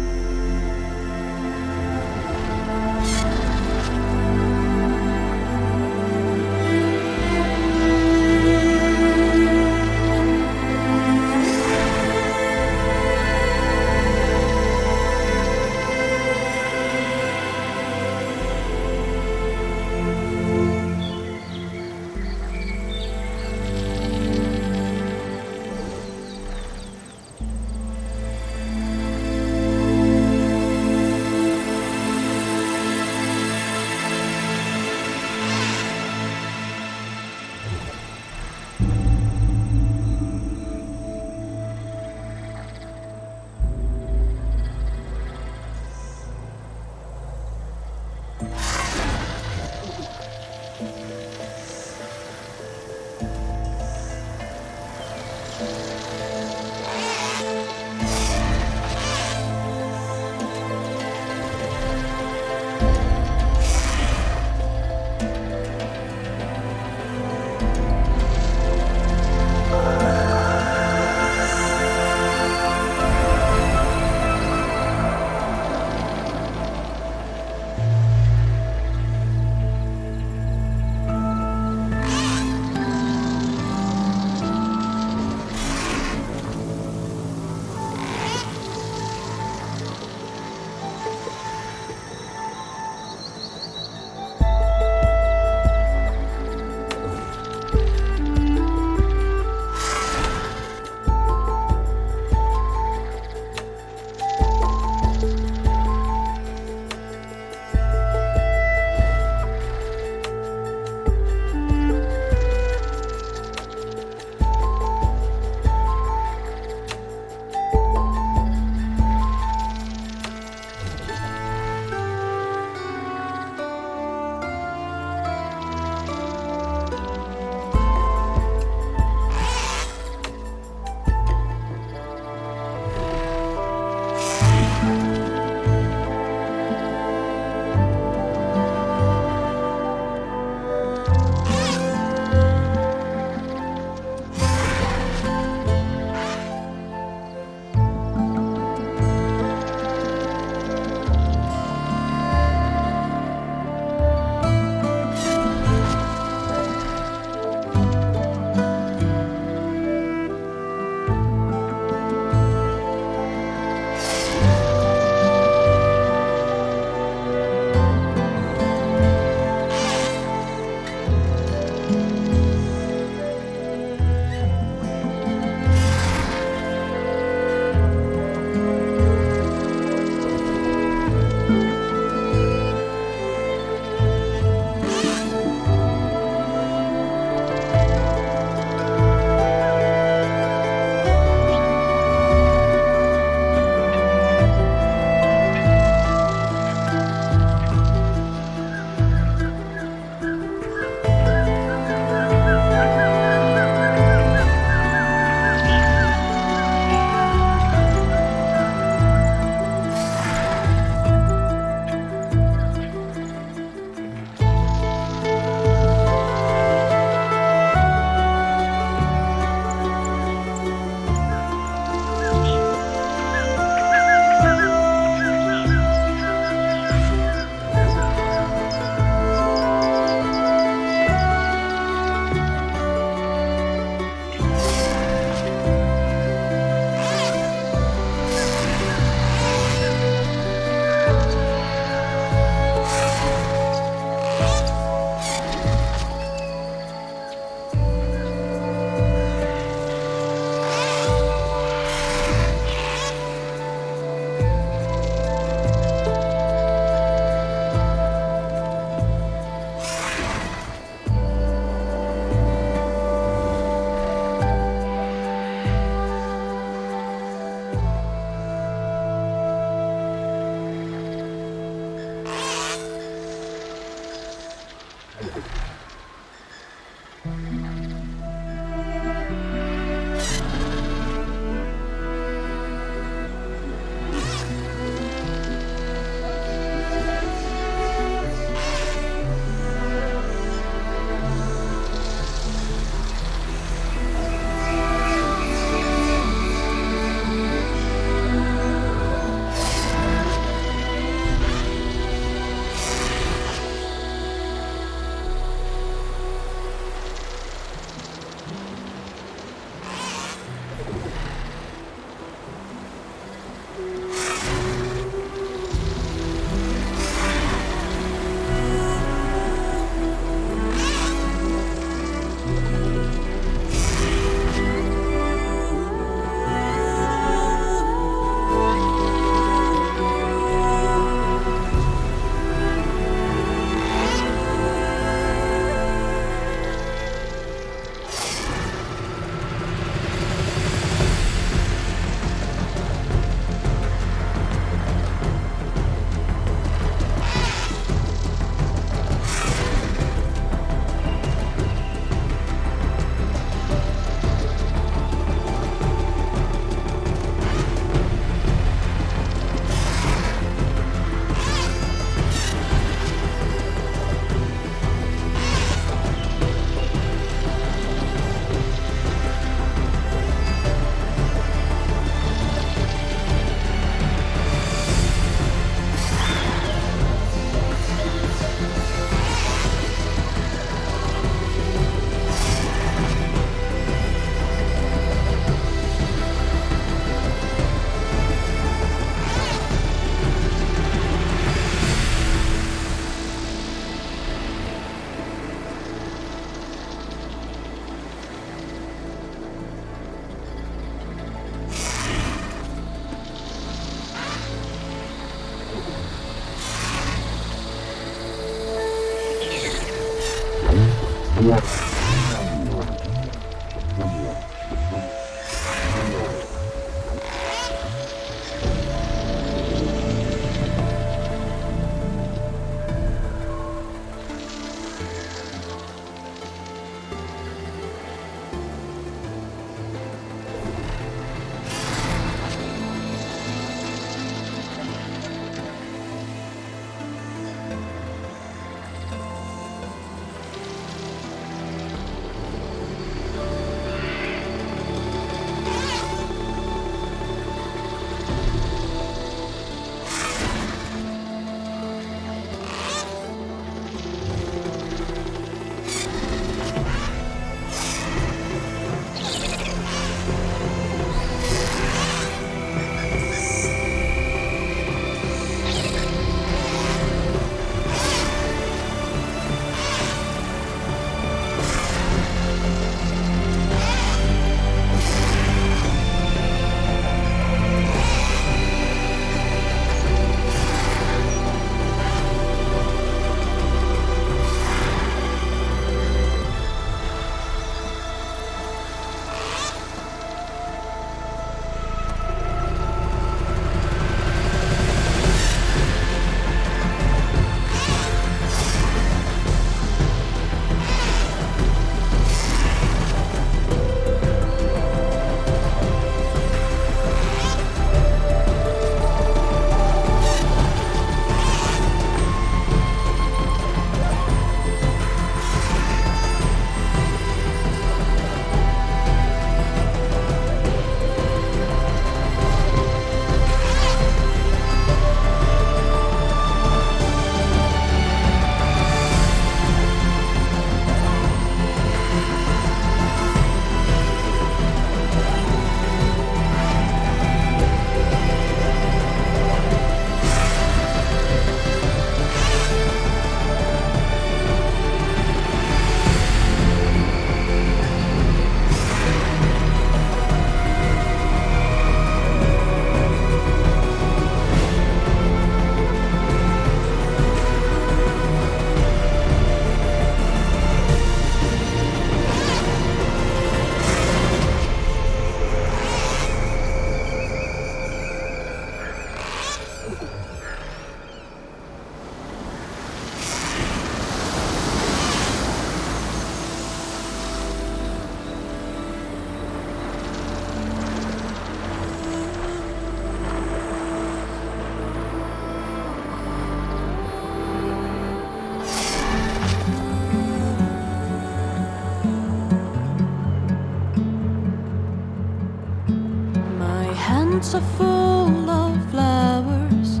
hands are full of flowers,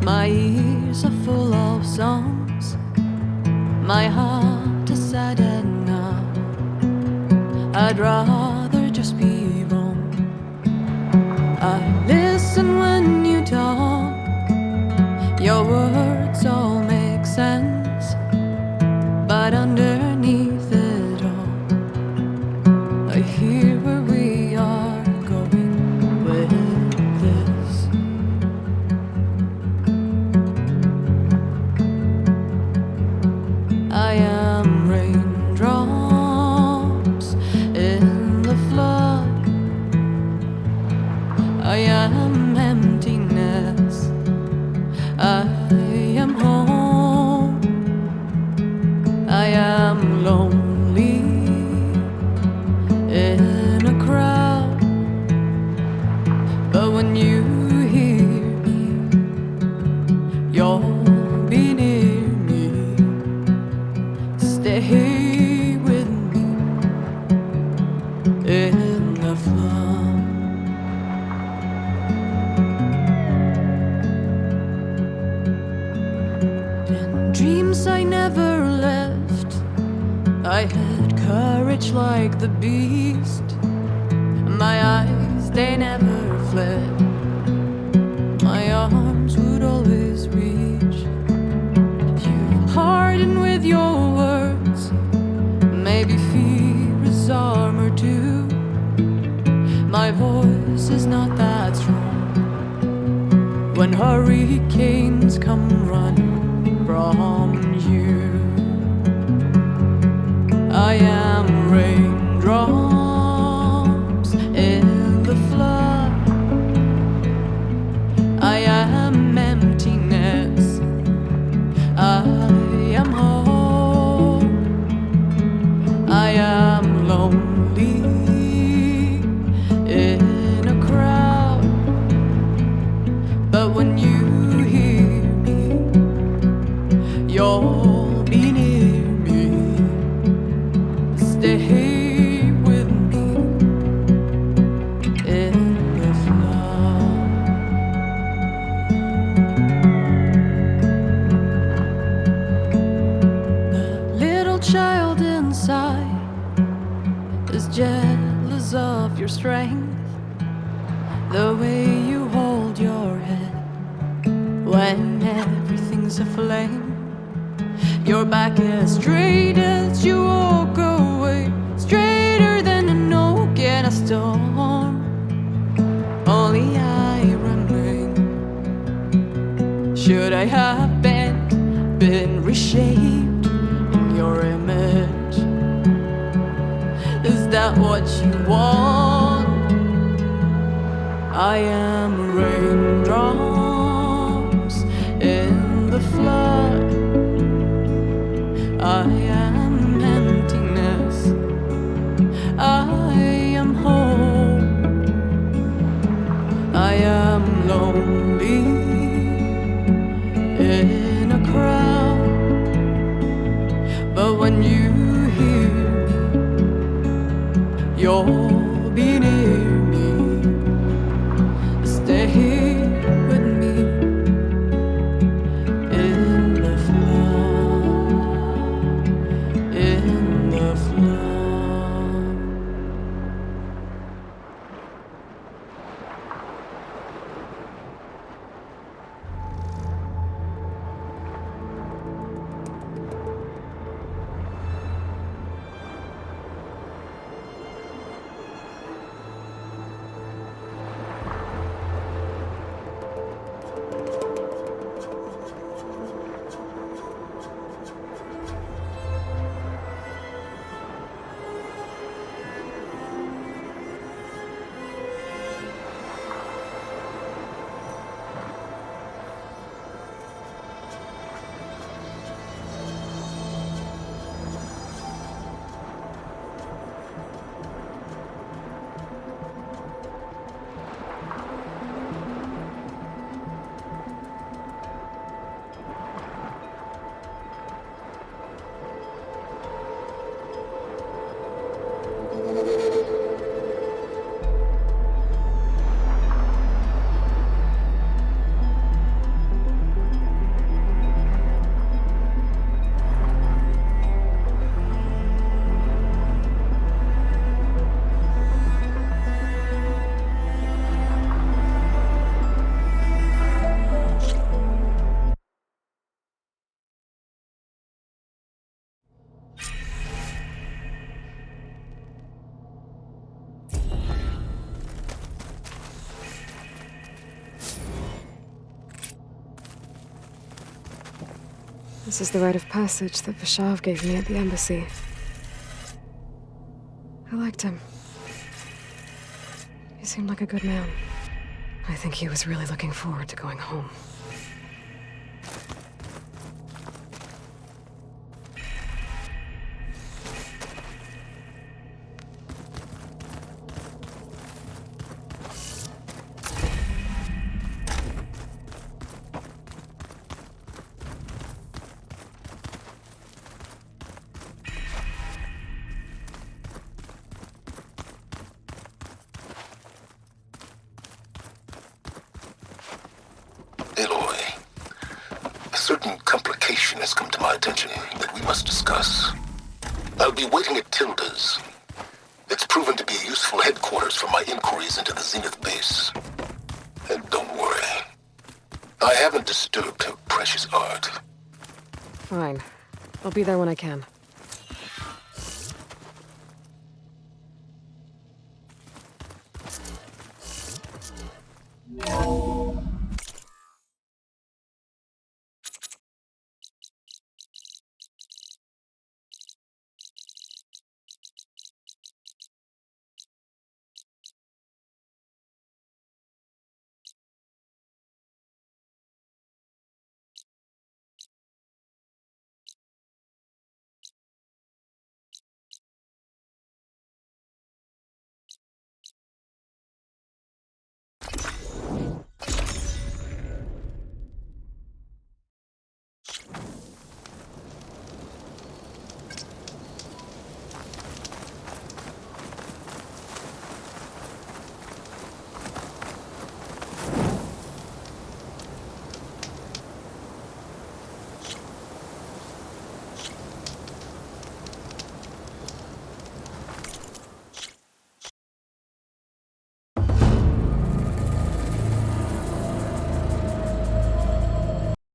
my ears are full of songs, my heart is sad enough. I'd rather just be wrong. I listen when you talk, your words all make sense, but underneath it all, I hear where we are going with this. I am raindrops in the flood. I am emptiness. I am home. I am lonely in a crowd. But when you hear me, you'll be near me. Stay with me in the flood. In dreams I never left, I had courage like the beast. My eyes, they never fled. My arms would always reach. You harden with your words. Maybe fear is armor too. My voice is not that strong. When hurricanes come running from you, I am raindrops in the flood. I am emptiness. I am home. I am lonely in a crowd. But when you hear me, you'll be near me. Stay with me in the flood. The little child inside is jealous of your strength, the way you hold your head when everything's aflame. Your back as straight as you walk away, straighter than an oak in a storm. Only I remain. Should I have been reshaped in your image? Is that what you want? I am raindrops in the flood. I am emptiness. I am home. I am lonely in a crowd. But when you hear me, you'll be near me. Stay with me in the flood, in the flood. This is the rite of passage that Vashav gave me at the embassy. I liked him. He seemed like a good man. I think he was really looking forward to going home. Aloy, a certain complication has come to my attention that we must discuss. I'll be waiting at Tilda's. It's proven to be a useful headquarters for my inquiries into the Zenith base. And don't worry, I haven't disturbed her precious art. Fine. I'll be there when I can.